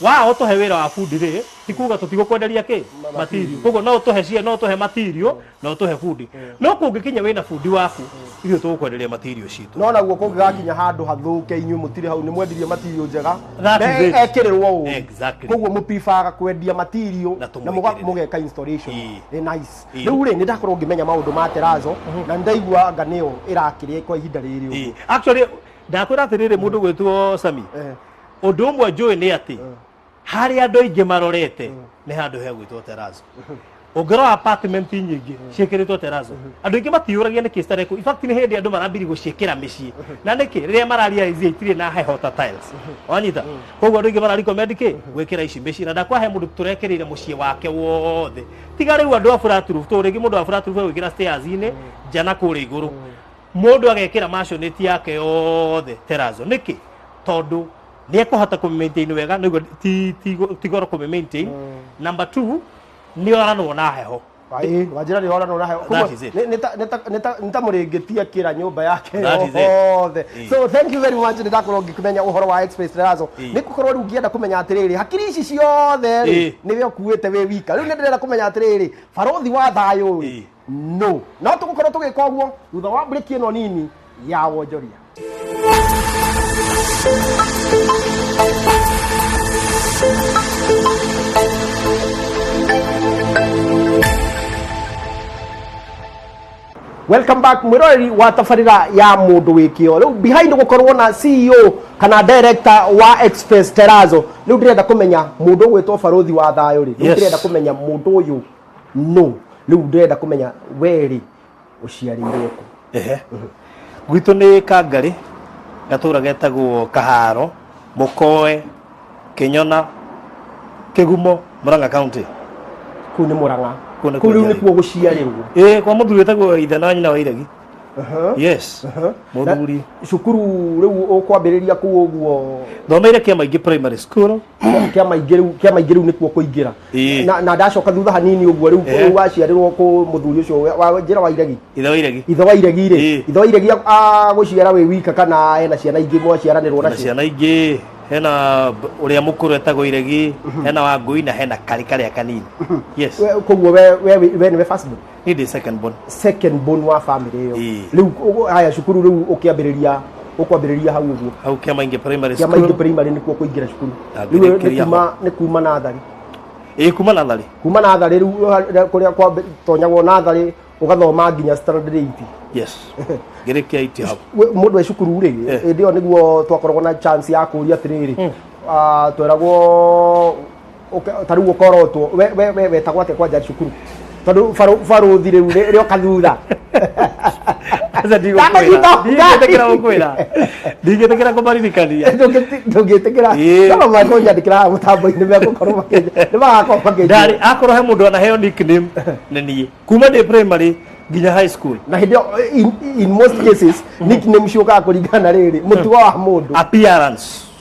wa utuhe wira wa food ri tikuga tutigukwenderia ki material koguo no tuhe cie no tuhe material no tuhe food no kungikinya wina food waku irio tugukwenderia material citu no naguo kungigakinya handu hathuke inyu mutire hau ni mwendirie material njega ekirirwo u koguo mupifaga kwendia material na mugeka installation nice riu ri ni ndakorwo ngimenya maundu ma terazo na ndaigua nganeo irakirie kwa ihinda riri actually ndakwira atiriri mundu gwitwo Sami undu umwe njui ni ati hari andu aingi marorete ni handu he gwitwo terazo ungero apartment nyingi ciekiritwo terazo andu aingi matiuragia ni kistareko in fact ni hindi andu marambiri guciekira micii na niki riria mararia izi itire na heho ta tiles onyita koguo andu aingi marari comment ki gwikira ici micii na ndakwa he mundu turekerire mucii wake wothe tiga riu andu a flat roof to rigi mundu a flat roof gwikira stairs ine jana kuri iguru mundu agekira masioneti yake yothe terazo niki tondu ni ekuhota ku maintain wega niguo ti goro ku maintain number 2 ni orano na heho wajira ni orano na heho nita muringitia kira nyumba yake so thank you very much ndakorwo ngikumenya uhoro wa Express Terazo nikukorwo riu ngienda kumenya atiriri hakiri ici ciothe niwe okuite we wika riu ndirenda kumenya atiriri Baruthi wa thayo no tugukorwo tugika uguo thutha wa break ino nini ya wonjoria. Welcome back mwirori wa tafarira ya Mundu Wi Kio. Riu behind gukorwo na CEO kana director wa Express Terazo riu ndirenda kumenya mundu gwitwo Baruthi wa thayo ri riu ndirenda kumenya mundu uyu no riu ndirenda kumenya weri uciarirwo gwitu ni Kangari gatura getagwo Kaharo Mukoe Kinyona Kigumo Murang'a County ku ni Murang'a ku riu ni kuo guciarirwo kwa muthuri etagwo ithe na nyina wa Iregi yes muthuri cukuru riu ukwambiriria ku uguo thomeire Kiama Ingi primary school Kiama Ingi riu ni kuo kuingira na ndacoka thutha hanini uguo riu waciarirwo ku muthuri ucio wa njira wa Iregi ithe wa Iregi ri ithe wa Iregi guciara we wika kana ena ciana ingi mwaciaranirwo na ciana ingi hena uria mukuru etagwo Iregi hena wa Ngui na hena karikaria kanini yes koguo we ni first born ni the second born wa family iyo riu haya cukuru riu ukiambiriria hau uguo hau Kiama Ingi primary school Kiama Ingi primary ni kuo kuingira cukuru riu ni kuma nathari kuma nathari riu kuria kwa tonyagwo nathari ugathoma nginya standard 8 yes gerekia 8 hapo mundu cukuru ri ndio niguo twakoragwo na chance ya kuria atiriri tweragwo tariu ukorotwo we wetagwo ate kwanja cukuru tondu Baruthi riu rio kathutha aza ndigetekera kumaririkania ndungitikira kama makonyandikira mutambo-ini megukorwo magakorwo ndari akorwo he mundu anaheo nickname nenie kuma ndi primary nginya high school na hindi in most cases nickname ciukaga kuringana riri mutugo wa mundu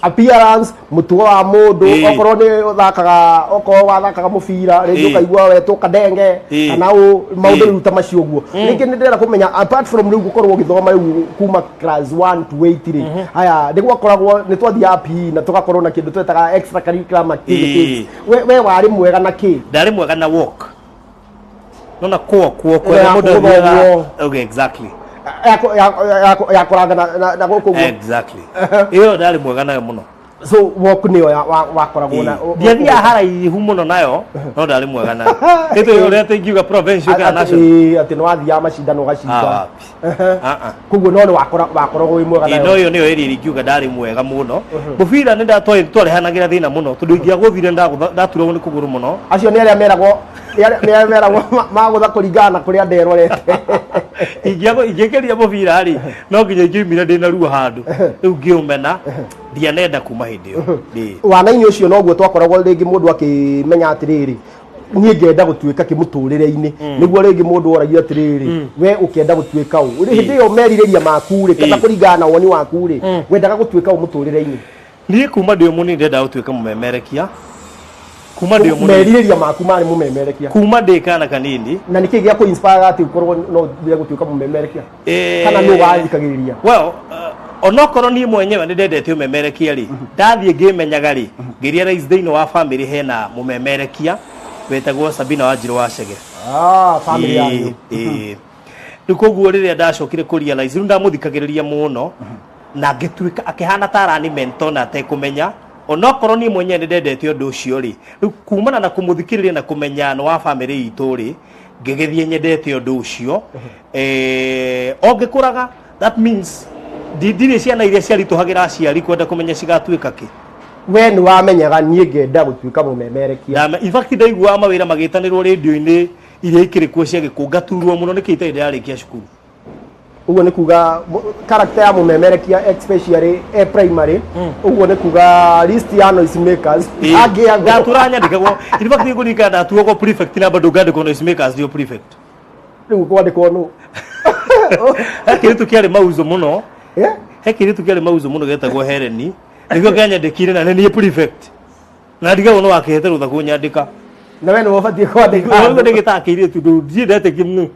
appearance mutugo wa mundu okorwo ni wathakaga mubira ringi ukaigua wetwo kadenge kana maundu riu ta macio guo ningi ndirenda kumenya apart from riu gukorwo githoma riu kuma class 1 to 8 ri haya ndigwakoragwo ni twathia PE na tugakorwo na kindu twetaga extra curriculum activities we wari mwega na ki ndari mwega na walk nona kuo kwa mundu mwega okay exactly ya kuranga na guku exactly iyo ndari mwega nayo muno so woku niyo wakoragwo na ndiathia haraihu muno nayo no ndari mwega nayo ito urete ngiuga provincial kana national ati no athia macindano gacinda kuguo no wakoragwo wi mwega nayo no niyo iri ngiuga ndari mwega muno mubira ni twarehanagira thina muno tundu ingiaguthire ndaturwo ni kuguru muno acio ni aria meragwo magutha kuringana kuria nderorete ingikeria mubira ri no nginya ngiumire ndina ruo handu riu ngiumena ndianenda kuma hindi yo wana-ini ucio noguo twakoragwo ringi mundu akimenya atiriri nie ngenda gutuika kimuturire-ini niguo ringi mundu oragia atiriri we ukienda gutuika u hindi yo meririria maku ri kana kuringana na woni waku ri wendaga gutuika u muturire-ini nie kuma ndio muni ndenda gutuika mumemerekia kuma ndio muni meririria maku mari mumemerekia kuma ndikana kanini na niki gia ku inspire ati ukorwo no ndira gutuika mumemerekia kana no wathikagiriria well onokoro ni mwenyewe ni ndendete umemerekia ri ndathie ngimenyaga ri ngiria rais thiini wa family hena mumemerekia wetagwo Sabina Wanjiru wa Chege family yanyu nikuguo riria ndacokire kuria rais riu ndamuthikagiriria muno na ngituika akihana tarani mentor na tekumenya onokoro ni mwenyewe ni ndendete undu ucio ri riu kumana na kumuthikiriria na kumenya no wa family itu ri ngigithie nyendete undu ucio ongikuraga that means ndiri ciana iria ciarituhagira aciari kwenda kumenya cigatuika ki we ni wamenyaga nie ngenda gutuika mumemerekia in fact ndaigua mawira magitanirwo radio-ini iria ikiri kuo cia gikungaturwo muno nikite ndarikia cukuru uguo ni kuga character ya mumemerekia especially primary uguo ni kuga list ya noise makers ngaturanya ndikagwo in fact ngurika ndatuo ko prefect na bado ngande ko noise makers dio prefect riu kwandikwo no kiritu kiari mauzo muno kiritu kiari mauzo muno getagwo Heleni niguo nganyandikire na ni prefect na ndiga wono wakihete rutha kunyandika na we no ubatie kwandika ngo ndigitakire tu ndiendete kimnu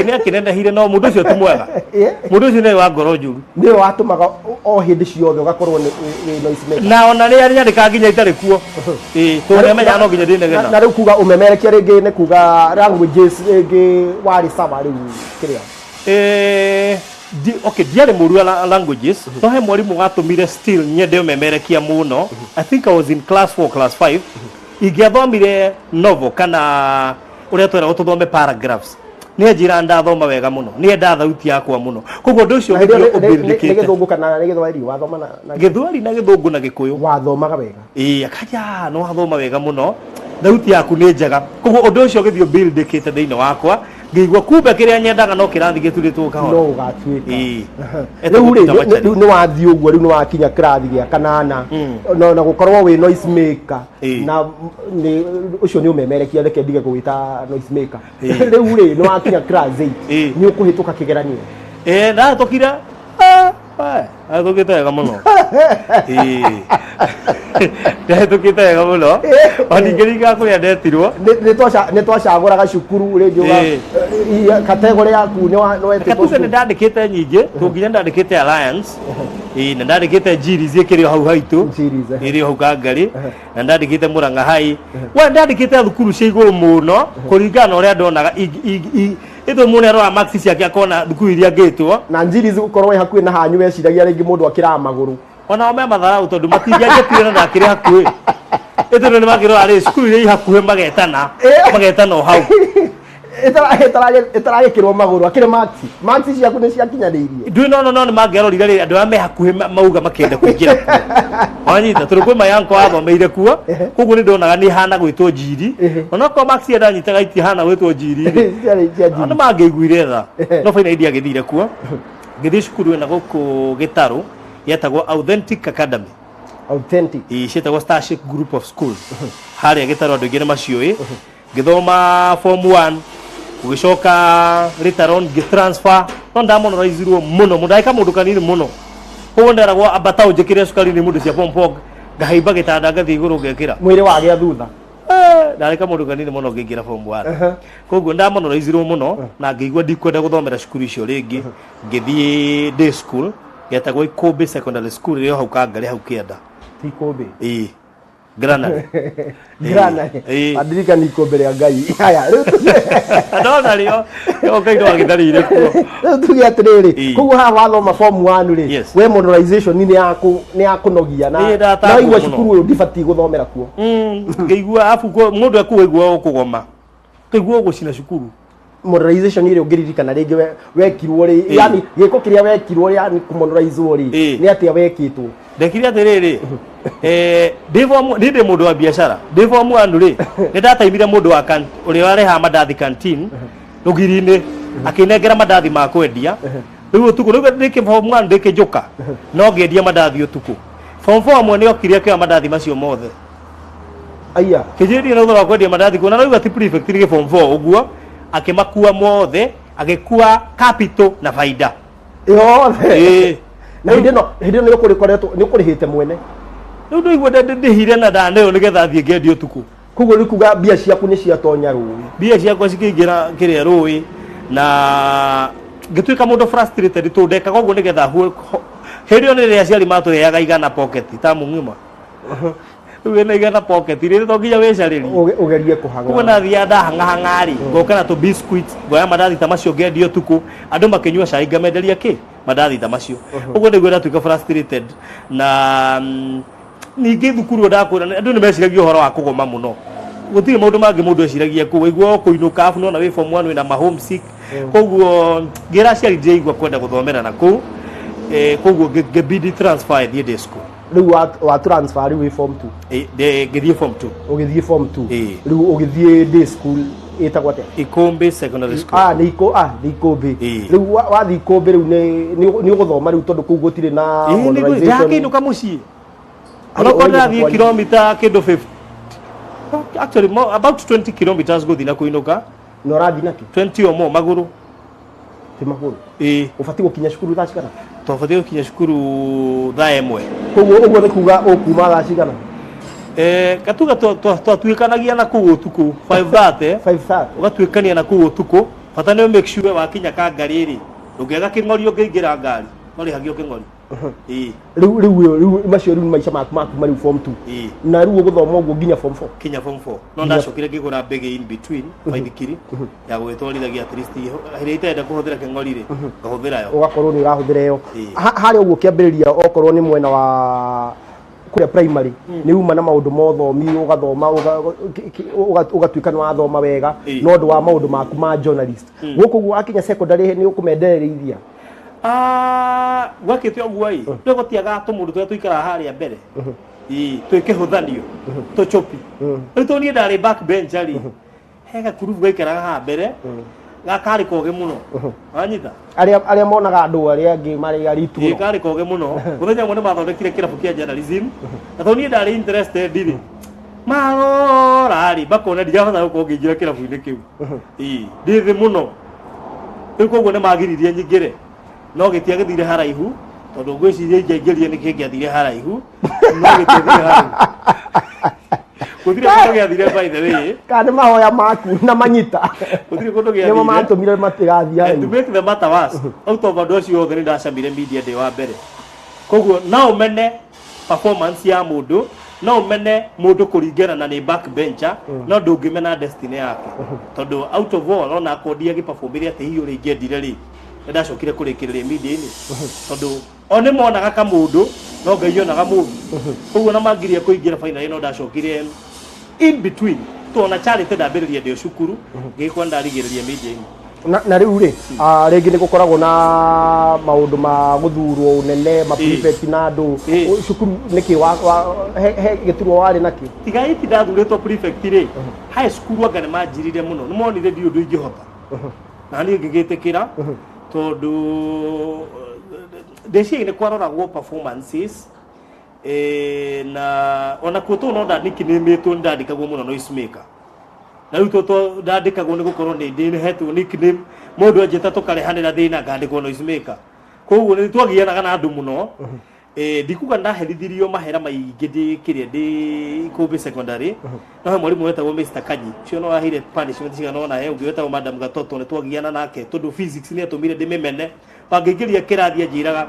ni akinenda hire no mundu ucio tu mwega mundu ucio ni wa ngoro njuru ni watumaga o hindi ciothe ugakorwo ni noise maker na ona ri nyandika nginya itari kuo to ne menya no nginya ndinegena na riu kuga umemerekia ringi ni kuga languages ringi wari sama riu kiria okay diare murua languages no he mwarimu gatumire still nyende umemerekia muno I think I was in class 4 class 5 igiathomire novel kana uria twera ututhome paragraphs ni njira ndathoma wega muno ni nda thauti yakwa muno koguo ndu ucio ngithindikite ni githungu kana ni githwahili wathoma na githwahili na githungu na gikuyu wathomaga wega akaja no wathoma wega muno thauti yaku ni njega koguo undu ucio githio build ikite thiini wakwa ngigwa kumbe kiria nyendaga no kirathi gituritwo kahora no ugatuika riu ni wathi uguo riu ni wakinya kirathi gia kanana na gukorwo wi noise maker na ni ucio ni umemerekia reke ndige gwita noise maker riu ri ni wakinya class 8 ni ukuhituka kigeranio na tokira tukite wega muno tukite wega muno oningiriga kuria ndetirwo ni twacaguraga cukuru ringi kategori yaku no etete ni ndandikite nyingi tunginya ndandikite Alliance na ndandikite Jiris ikirio hau haitu irio hau Kangari na ndandikite Murang'a High we ndandikite thukuru cia iguru muno kuringana uria ndonaga ito mune ro maxi ciake akona thukuru iria ngitwo na Jiris gukorwo hakuhi na hanyu weciragia ringi mundu akira maguru ona ome matharau tondu matingia ngetire na ndakire hakuhi ito ni magiro ari cukuru iria hakuhi magetana hau itaragikirwo maguru akire maxi ciaku ni ciakinyanirie ndu no ni mangerorire ri andu ame hakuhi mauga makende kuingira wanyita turu kwi mayanko athomeire kuo koguo ni ndonaga ni hana gwitwo Njiri ona ko maxi ndanyitaga iti hana gwitwo Njiri andu mangeiguire tha no faina idi agithire kuo ngithi cukuru na guku Gitaru yetagwo Authentic Academy cietagwo Starship Group of Schools haria Gitaru andu aingĩ nĩ maciũĩ ngĩthoma form 1 ugicoka later on gitransfer no ndamonoraizirwo muno mundaika mundu kanini muno koguo nderagwo ambata unjikire cukari ni mundu cia pompog ngahaimba gitanda ngathi iguru ngekira mwiri wagĩa thutha ndareka mundu kanini muno ngingira form 1 koguo ndamonoraizirwo muno na ngĩigua ndikwenda guthomera cukuru icio ringi ngĩthiĩ day school getagwo Ikombe Secondary School ĩrĩa hau Kangari hau Kĩanda Ikombe Granary. Granary. Adirika niko mbere ya Ngai. Haya, Adona rio. Okay, ndo agitharire kuo. Tugi atiriri. Kugu ha wathoma form 1 ri. We modernization ni yakunogia na igwa cukuru ndibati guthomera kuo. Ngeigua afu mundu akuigua ukugoma. Ngeigua gucina cukuru. Modernization ile ungiririkana ringi wekirwo ri yani giko kiria wekirwo yani kumodernizewo ri ni atia wekitwo ndekire atiriri ndivyo mundu wa biashara ndivyo mwandu ri ndataimire mundu wa uri wareha mandathi canteen rugirine akinengera mandathi ma kwendia riu tuku riu ndike form 1 ndike njuka no ngendia mandathi utuku form 4 amwe ni okiria kwa mandathi macio mothe aya kijiri na thora kwendia mandathi kuna riu ati prefect ni form 4 uguo akimakua mothe agikua capital na faida yothe na hindino ni ukurikoretwo ni ukurihite mwene riu ndigwo ndihire na ndaneo nigetha thie ngendi utuku kugo ni kuga bia ciaku ni ciatonya rui bia ciakwa cikingira kiria rui na ngituika mundu frustrated tundeka koguo nigetha hindio ni ria ciari matuheaga igana pocket ta mungima we na igana pocket ri to nginya wecariri ugerie kuhanga kuona thia ndahangahangari ngoka na to biscuits ngoya mandathi ta macio ngendio tuku andu makinyua cai ngamenderia ki mandathi ta macio uguo niguo ndatuika frustrated na ningi thukuru ndakura andu ni meciragia uhoro wa kugoma muno gutire maundu mangi mundu eciragia ku wigua kuinuka afu no we form 1 wina ma homesick koguo ngira ciari ndigwa kwenda guthomera na ku koguo ngebidi transfer thie day school riu wa transfer riu form 2 ngithie form 2 ugithie form 2 riu ugithie day school etagwa te Ikombe secondary school ni Ikombe riu wa Ikombe riu ni uguthoma riu tondu kuu gutire na modernization yakinuka mucii anakonda thie kilometer kindo 50 actually about 20 kilometers guthi na kuinuka no rathi naki 20 or more maguru ti maguru ufati gukinya cukuru thaa cigana tofati gukinya cukuru thaa imwe koguo uguo ni kuga ukuma thaa cigana katuga twatuikanagia na kuu utuku 5:30 ugatuikania na kuu utuku bata ni make sure wakinya ka ngari ri ndungega kingorio ngiingira ngari mari hagio kingori riu macio riu maisha maku mari form 2 na riu guthoma uguo nginya form 4 kinya form 4 no ndacokire ngigura bege in between baithikiri ya gwitwarithagia at least hirite enda kuhuthira kingori ri ngahuthira yo ugakorwo ni urahuthira yo hari uguo kiambiriria okorwo ni mwena wa kuria primary ni uma na maundu mothomi ugathoma ugatuika ni wathoma wega no ndu wa maundu maku ma journalist guku gwakinya secondary ni ukumendereithia gwakite oguo i ndugotiaga tumundu twa tuikara haria mbere twikihuthanio tuchopi rito ni ndari back bench ari hega kurubu gaikaraga ha mbere gakari koge muno anyita aria monaga andu aria angi mari aritu muno gakari koge muno muthenya mwe mathondekire kirabu kia journalism na to ni ndari interested iri marora ari bakona ndigahotha gukorwo ngingira kirabu-ini kiu ndithi muno riu koguo ni magiririe nyingire no gitia githire haraihu tondu ngwiciria ingeria ni kingiathire haraihu no gitithire haraihu kuthire kundu giathire by the way kana mahoya maku na manyita kuthire kundu giathire nimo matumire matigathia to make the matter worse out of all those othe ni ndacamire media day wa mbere koguo na umene performance ya mundu no mene mundu kuringana na ni backbencher no ndungimena destiny yake tondu out of all ona akodia giperformire ati hiyo ri ngendire ri ndacokire kurikiriria media-ini tondu one monaga ka mundu no ngai onaga mundu koguo na mangiria kuingira final no ndacokire in between tuona charity ndambiriria ndio cukuru ngikwa ndarigiriria media-ini na riu ri ringi ni gukoragwo na maundu ma guthurwo unene ma prefect na andu cukuru niki he giturwo wari naki tiga iti ndathuritwo prefect ri high school anga ni manjirire muno ni monire ndio ndu ingihota na ni ngigitikira tondu ndeciria ni kwaroragwo performances na ona kuto no ndanikinemetwo ndandikagwo muno noise maker na riu to ndandikagwo ni gukorwo ni ndihetwo nickname mundu anjeta tukarehanira thina ngandikwo noise maker koguo ni twagianaga na andu muno ndikuga ndaherithirio mahera maingi ndikiria ndi Ikombe secondary no he mwarimu wetagwo Mr Kanyi cio no ahire punishment cigana ona he ungi wetagwo Madam Gatoto ni twagiana nake tondu physics ni atumire ndimemene bangiingiria kirathi anjiraga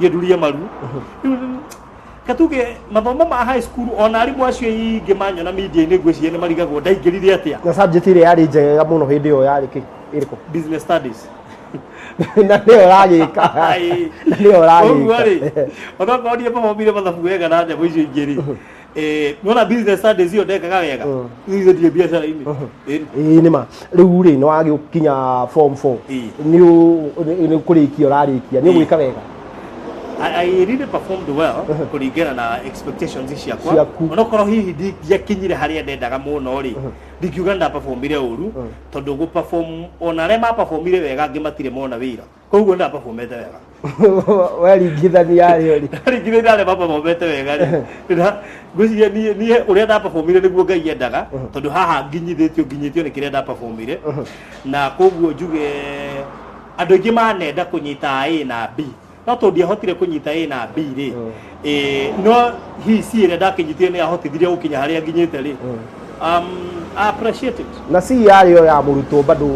yenduria maru katuge mathomo ma high school ona arimu acio inge manyo na media ini ngwiciye ni marigagwo ndaingirire atia na subject ile yari njega muno hindi yo yari ki iriko business studies na leo ragika na leo ragika ona ko ndi pa mobile mathabu wega na nja icio ingiri nona business studies iyo ndekaga wega izo ndi biashara ini ni ma riu ri no agi ukinya form 4 ni kurikio rarikia ni gwika wega I really performed well kuringana na expectations ciakwa ona korwo hihi ndiakinyire haria ndendaga muno ri ndikiuga nda performire uru tondu gu perform ona re ma performire wega ngimatire mona wira koguo nda performete wega wali githania ri ringire ndale baba mobete wega ri ngwiciria nie uria nda performire niguo ngai endaga tondu haha nginyithitio ni kiria nda performire na koguo njuge andu ingi manenda kunyita A na B no to ndiahotire kunyita A na B ri no hi si ire ndakinyitire ni ahotithirie gukinya haria nginyite ri I appreciate it na si yari yo ya muruto bado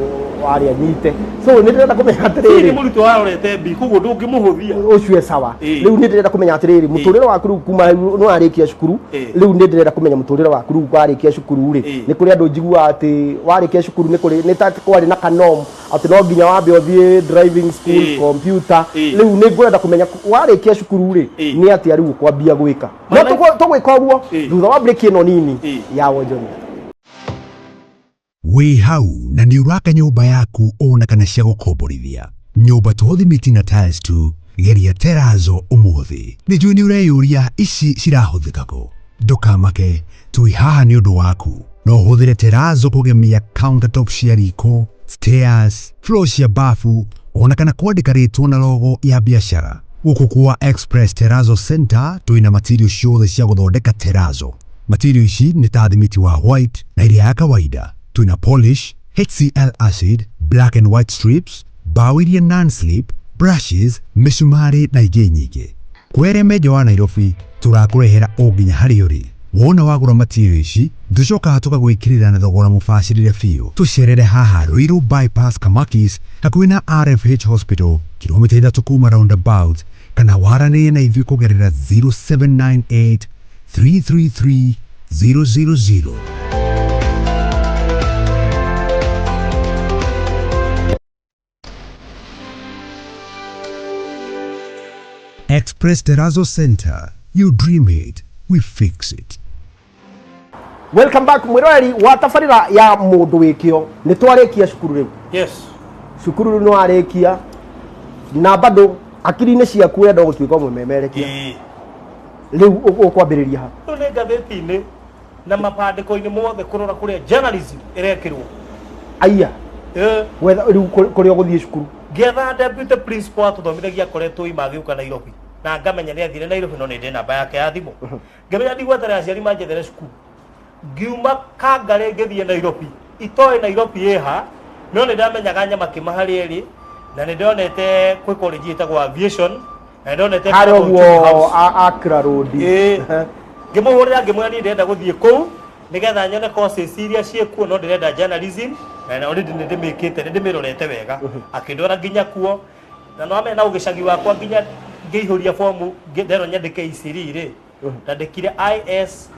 wari anyite so ni ndenda kumenya atiriri ni muruto warorete B kugo ndungimuhuthia ucue sawa riu ni ndenda kumenya atiriri muturire waku ru kuma no arikia cukuru riu ni ndenda kumenya muturire waku ru kwarikia cukuru ri ni kuri andu njigua ati warikia cukuru ni kuri ni tati kwari na kanom ati no nginya wambe othie driving school computer riu ni ngwenda kumenya warikia cukuru ri ni ati ari ukwambia gwika no tugwika uguo thutha wa break ino nini ya wonjoni wi hau na ni uraka nyumba yaku ona kana cia gukomborithia nyumba tuthimiti na tiles tu geria terazo umuthi ni juu ni ureyuria ici cirahuthika ku ndukamake tui haha ni undu waku no huthire terazo kugemia countertop cia riko stairs floor cia bafu ona kana kwandika ritwa na logo ya biashara guku kwa Express Terrazzo Center tuina material ciothe cia guthondeka terazo material ici ni ta thimiti wa white na iria ya kawaida tuina polish, HCl acid, black and white strips, bao iria non-slip, brushes, misumari na ingĩ nyingĩ. Kwere meja wa Nairobi turakurehera o nginya harĩa ũrĩ. Wona wagũra material ici tucokaga tũgagwĩkĩrĩra na thogora mũbacĩrĩre biũ. Tũcerere haha Ruiru bypass Kamakis hakuhĩ na RFH Hospital kilomita 3 kuma roundabout kana waranĩrie na ithuĩ kũgerera 0798 333 000. Express Terrazzo Center. You dream it, we fix it. Welcome back mwirori wa tafarira ya Mundu Wi Kio. Ni twarikia cukuru riu. Yes. Cukuru no arikia na bado akiri-ini ciaku enda gutuika mwememerekia. Riu ukwambiriria ha. No ne gatheti-ini na mapandiko-ini mothe kurora kuria journalism irekirwo. Aya. Wetha riu kuria guthie cukuru. Getha deputy principal atuthomithagia koretwo imagiuka Nairobi na ngamenya ni athire Nairobi no ndi namba yake ya thimu ngamenya ndigwetera aciari manjethere cukuru ngiuma kangare ngithie Nairobi itoe Nairobi eha no ni ndamenyaga nyama kimahari eri na ni ndonete kwi college itagwo aviation na ndonete haroguo Accra road ngimuhurira ngimwira ni ndenda guthie kou nigetha nyone courses iria ciekuo no ndirenda journalism na already ndimikite ndimirorete wega akindora nginya kuo na no amena ugicagi wakwa nginya ngiihuria fomu ndero nyandike iciri ri ndandikire ISLI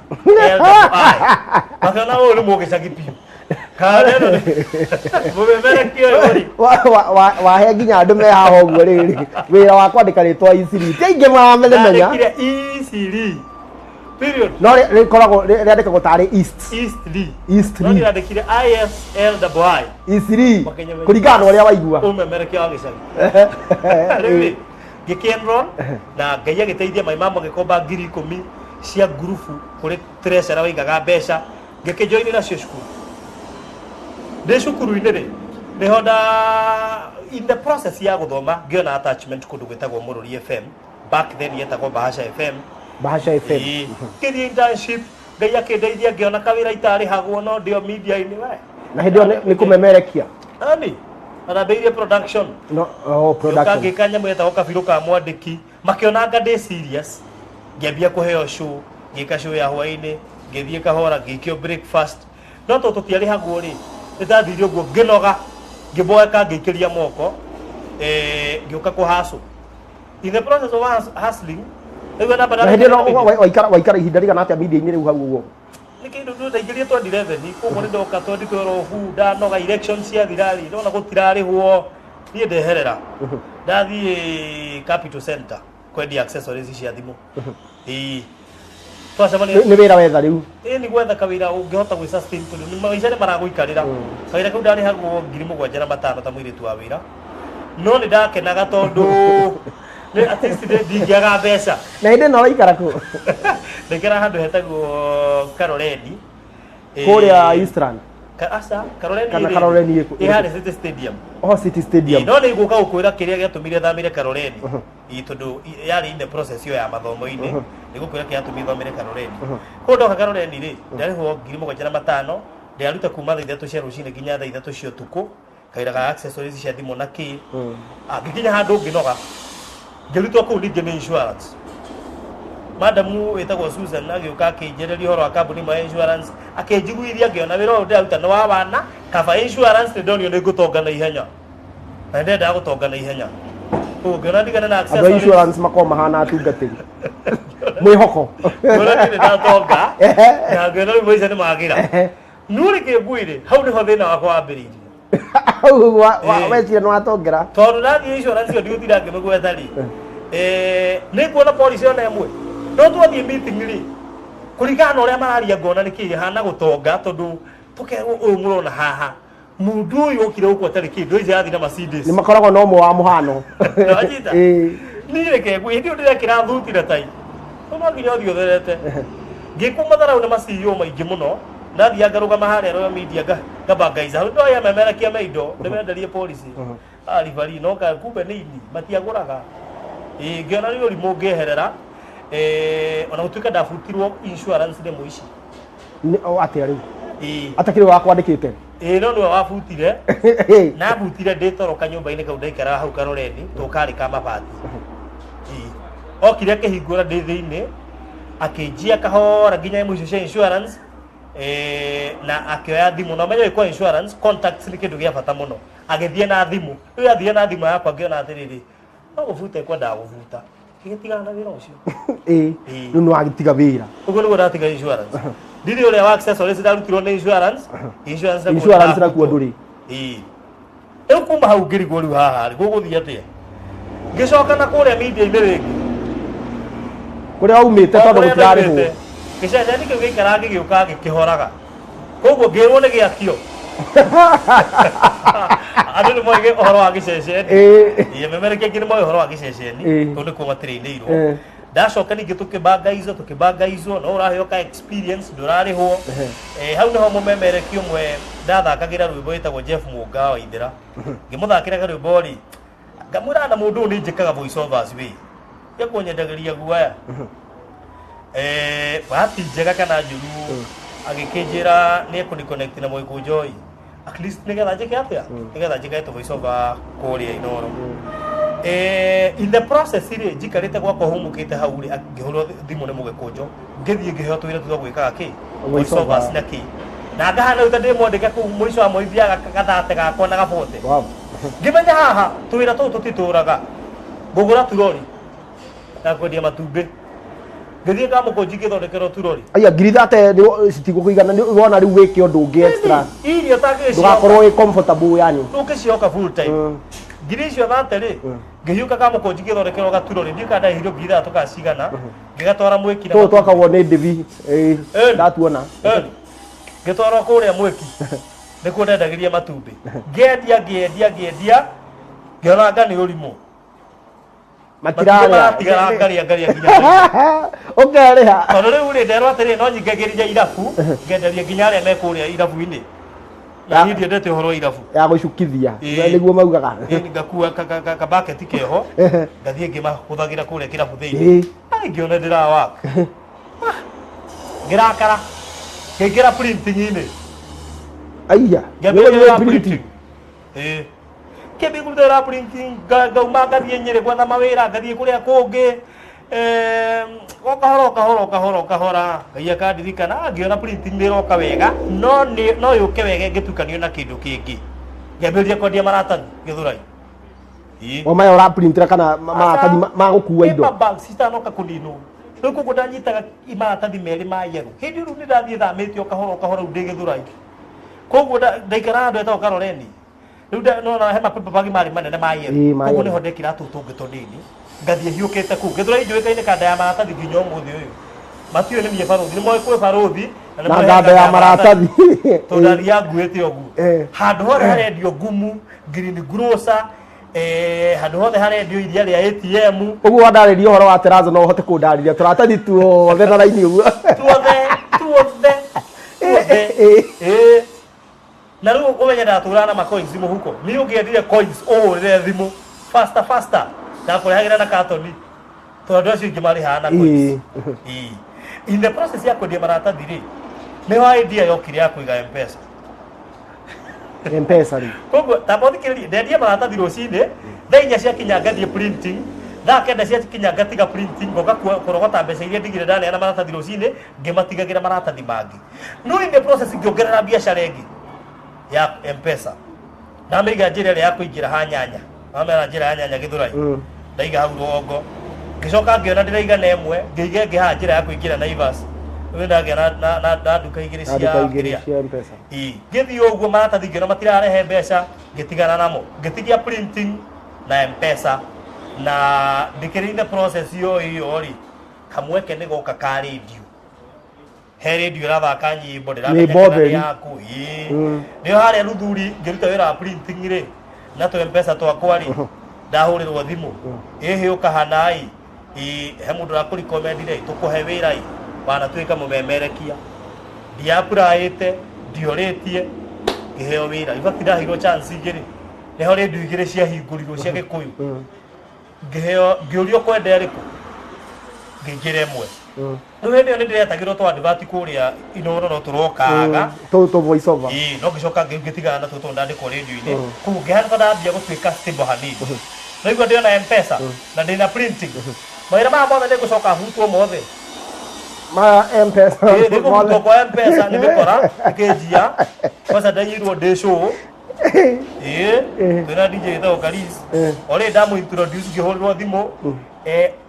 bakana uri mugicagi piu karero mumemere kio uri wa nginya andu me haha uguo riri wira wa kwandika ritwa iciri tingi mamenya ndandikire iciri period no rikoragwo riandikagwo tari east no riandikire ISLI iciri kuringana na uria waigua umemerekia wa gicagi riu gikenro na ngai agiteithia mai mama gikomba 10,000 cia grupu kuri treasurer waigaga mbeca ngikijoini nacio cukuru ndi cukuru-ini ri niho in the process ya guthoma ngiona attachment kundu gwitagwo Mururi FM back then yetagwo Bahasha FM kiri internship ngai akindeithia ngiona kawira itari hagwo no ndio media-ini we na hindio ni kumemerekia ani arabeire production no production ngikanya mweta okabiru ka mwandiki makiona ngade serious ngiambia kuheo show ngika show ya hwaini ngithie kahora ngikio breakfast no to tutiari hagwo ri ndathirio guo nginoga ngiboeka ngikiria moko ngioka kuhaso in the process of hustling Rĩu namba na hindi no waikara ihinda rigana atia media-inĩ rĩu hau ũguo nĩ kĩndũ ndaingĩrire 2011 koguo nĩ ndoka 2012 ndanoga election cia thirari ndona gũtirarĩhwo niĩ ndeherera ndathiĩ Capital Center kwendia accessories cia thimũ twacemania nĩ wĩra wetha rĩu nĩ gwetha kawĩra ũngĩhota gwĩ sustain tondũ maica nĩ maragũikarĩra kawĩra kau ndarĩhagwo 7,500 ta mũirĩtu wa wĩra no nĩ ndakenaga tondũ at least ndingĩaga mbeca na hĩndĩ ĩno ũraikara kũ ndaikara handũ hetagwo Karoreni kũrĩa Eastland Karoreni ĩharĩ City Stadium City Stadium no nĩ ngũka gũkwĩra kĩrĩa gĩatũmire thamĩre Karoreni tondũ yarĩ in the process ĩyo ya mathomo-inĩ nĩ gũkwĩra kĩrĩa gĩatũmire thamĩre Karoreni kũu ndoka Karoreni rĩ ndarĩhwo 7,500 ndĩaruta kuma thaa 3 cia rũcinĩ nginya thaa 3 cia ũtukũ kawĩra ga accessories cia thimũ na kĩ ngĩkinya handũ ngĩnoga ngĩrutwo kũu ningĩ nĩ insurance madamu wĩtagwo Susan agĩũka akĩnjereria ũhoro wa kambuni ma insurance akĩnjiguithia ngĩona wĩra ũyũ ndĩraruta nĩ wa wana kaba insurance nĩ ndonio nĩ ngũtonga na ihenya na ndendaga gũtonga na ihenya koguo ngĩona ndigane na accessories andũ insurance makoragwo mahana atungatĩri mwĩhoko ngĩona ndirĩ ndatonga na ngĩona rĩu maica nĩ magĩra no rĩkĩ ngũire hau nĩho thĩna wakwa wambĩrĩirie wecira nĩ watongera tondũ ndathiĩ insurance ĩyo ndigũtinda ngĩmĩgwetha rĩ nĩ kuona policy ona ĩmwe no twathiĩ meeting rĩ kũringana na ũrĩa mararia ngona nĩ kĩĩ hana gũtonga tondũ tũkerwo ũyũ mũrona haha mũndũ ũyũ ũkire gũkũ atarĩ kĩndũ ici athiĩ na Mercedes nĩ makoragwo na ũmwe wa mũhano niĩ reke ngwĩ hĩndĩ ĩyo ndĩrekĩra thuti na tai no nginya ũthiĩ ũtherete ngĩkũmathara nĩ ma-CEO maingĩ mũno nathiĩ ngarũgama harĩa Royal Media ngabangaiza hau ndoya memerekia maindo nĩmenderie policy aribari no kumbe nĩ ini matiagũraga ngĩona nĩ ũrimũ ngĩeherera ona gũtuĩka ndabutirwo insurance rĩmwe ici atĩa rĩu atakĩrĩ wakwandĩkĩte no nĩwe wabutire na mbutire ndĩtoro kanyũmba-inĩ kau ndaikara hau Karoreni tũkarĩ ka mabati okire akĩhingũra ndĩ thĩinĩ akĩnjia kahora nginya mũico cia insurance na akĩoya thimũ na ũmenye kwa insurance contacts nĩ kĩndũ gĩa bata mũno agĩthiĩ na thimũ rĩu athiĩ na thimũ yakwa ngĩona atĩrĩrĩ no gũbuta ekwendaga gũbuta gĩtigana na wĩra ũcio rĩu nĩ wagĩtiga wĩra ũguo nĩguo ndatiga insurance ndirĩ ũrĩa wa accessories ndarutirwo nĩ insurance nakuo ndũrĩ rĩu kuma hau ngĩrigwo rĩu haha rĩ gũgũthiĩ atĩa ngĩcoka na kũrĩa media-inĩ rĩngĩ kũrĩa umĩte tondũ gũtirarĩhwo gĩceceni kĩu gĩikara gĩgĩũka gĩkĩhoraga koguo ngĩrwo nĩ gĩakio andũ nĩ moĩ ũhoro wa gĩceceni memerekia aingĩ nĩ moĩ ũhoro wa gĩceceni tondũ nĩkuo matĩrĩinĩirwo ndacoka ningĩ tũkĩbangaicwo no ũraheo ka experience ndũrarĩhwo hau nĩho mũmemerekia ũmwe ndathakagĩra rwĩmbo wĩtagwo Jeff Mũnga wa Ithera ngĩmũthakĩraga rwĩmbo rĩ ngamwĩra na mũndũ ũyũ nĩ njĩkaga voice overs wĩ yakũnyendagĩria guaya bahati njega kana njũru agĩkĩnjĩra nĩ ekũniconnect na Mũikũ Joy at least nĩgetha njĩke atĩa nĩgetha njĩke voice over kũrĩa Inooro in the process rĩ njikarĩte gwakwa humũkĩte hau rĩ ngĩhũrwo thimũ nĩ Mũgĩkũnjũ ngĩthiĩ ngĩheo tũwĩra tũtwa gwĩkaga kĩ voice overs na kĩ na ngahana rĩu ta ndĩmwandĩke kũu mũico wa mweri thiaga gathate gakwa na gabote ngĩmenya haha tũwĩra tũu tũtitũraga ngũgũra turori na kwendia matumbĩ ngĩthiĩ ngamũkũnji ngĩthondekerwo turori aya ngiri thate citigũkũigana nĩ wona rĩu wĩke ũndũ ũngĩ extra irio ndũgakorwo wĩ comfortable yani ũkĩcioka full time ngiri icio thate rĩ ngĩhiũka ngamũkũnji ngĩthondekerwo gaturori ndiũka ndahiro ngiri ithatũ gacigana ngĩgatwara Mwĩki na twakagwo nĩ ndivi ndatuona ngĩtwarwo kũrĩa Mwĩki nĩkuo ndendagĩria matumbĩ ngĩendia ngĩona anga nĩ ũrimũ matirarĩa ngaria nginya ũkerĩha tondũ rĩu rĩ nderwo atĩrĩ no nyingagĩrĩria irabu ngenderia nginya arĩa me kũrĩa irabu-inĩ na niĩ ndiendete ũhoro wa irabu ya gũcukithia nĩguo maugaga ngakua kabaketi keho ngathiĩ ngĩmahũthagĩra kũrĩa kĩrabu thĩinĩ ngĩona ndĩrawak ngĩrakara ngĩingĩra printing-inĩ aiya ngĩambĩrĩria printing kĩmbĩkũrutĩra printing ngauma ngathiĩ Nyĩrĩ gwetha mawĩra ngathiĩ kũrĩa kũngĩ kahora Ngai akandirikana ngĩona printing nĩ ĩroka wega no yũke wega ngĩtukanio na kĩndũ kĩngĩ ngĩambĩrĩria kwendia maratathi Gĩthũrai o mai ora printera kana ma gukua indo paper bag citanoka kunino rä kå gå ndanyitaga maratathi merä ma yerå hä ndä ä rä u nä ndathiä thamä te o kahora u ndä gä thå rai koguo ndaikara andå etagwo karoreni rä u nona he mapepabagi marä manene ma yerå koguo nä ho ndekira tå tå ngä tå nini ngathiä hiå kä te kå gä thå rai njå ä kaine kanda ya maratathi nginya å må thä å yå matiå nä niä barå thi nä moä kwä barå thi na nganda ya maratathi tå ndaria nguä te å guo handå hothe harendio ngumu green grocer handå hothe harendio iria rä a ATM uguo wandarĩria ũhoro wa terazo no ũhote kũndarĩria tũratathi tuothe na raini ũguo tuothe na rĩu ũmenye ndatũraga na macoins mũhuko niĩ ũngĩendire coins ũhũrĩre thimũ faster ndakũrehagĩra na katoni tondũ andũ acio ingĩ marĩhaga na coins in the process ya kwendia maratathi rĩ nĩho idea yokire ya kũiga M-Pesa rĩ koguo tabothikĩrĩria ndendia maratathi rũcinĩ thaa inya ciakinya ngathiĩ printing thaa kenda ciakinya ngatiga printing ngoka kũrogota mbeca iria ndigire ndaneana maratathi rũcinĩ ngĩmatigagĩra maratathi mangĩ no in the process ngĩongerera biacara ĩngĩ ya M-Pesa ndamĩiga njĩra ĩrĩa ya kũingĩra ha nyanya wamera njĩra ya nyanya Gĩthũrai ndaiga hau rũgongo ngĩcoka ngĩona ndĩraiga na ĩmwe ngĩiga ĩngĩ ha njĩra ya kũingĩra Naivas ndagĩa na nduka igĩrĩ cia M-Pesa ngĩthiĩ ũguo maratathi ngĩona matirarehe mbeca ngĩtigana namo ngĩtigia printing na M-Pesa na ndĩkĩrĩire process iyo rĩ kamweke nĩ goka ka radio he radio ĩrathaka nyĩmbo ndĩramenya yaku nĩyo harĩa Ruthuri ngĩruta wĩra wa printing rĩ na tũ M-Pesa twakwa rĩ ndahũrĩrwo thimũ ĩhĩ ũkahana he mũndũ ũrakũrekomendire tũkũhe wĩra wanatuĩka mũmemerekia ndiapuraĩte ndiorĩtie ngĩheo wĩra ibathi ndaheirwo chance igĩrĩ nĩho rĩndiũ igĩrĩ ciahingũrirwo cia Gĩkũyũ ngĩheo ngĩũrio kwenda ĩrĩkũ ngĩingĩra ĩmwe rĩu hĩndĩ ĩyo nĩ ndĩretagĩrwo twa advert kũrĩa Inooro no tũrokaga tũ voice over no ngĩcoka ngĩtigana na tũtũ ndandĩkwo rĩndiũ-inĩ koguo ngĩhana ndambia gũtuĩka stable hanini naigua ndĩona M-Pesa na ndĩna printing mawĩra maya mothe nĩ ngũcoka hutwo mothe ma M-Pesa nĩgũbutwo kwa M-Pesa nĩmĩkora ĩkĩnjia kwanza ndaiyirwo ndĩ show twĩna DJ ĩtagwo Karis orĩ ndamũ-introduce ngĩhũrĩrwo thimũ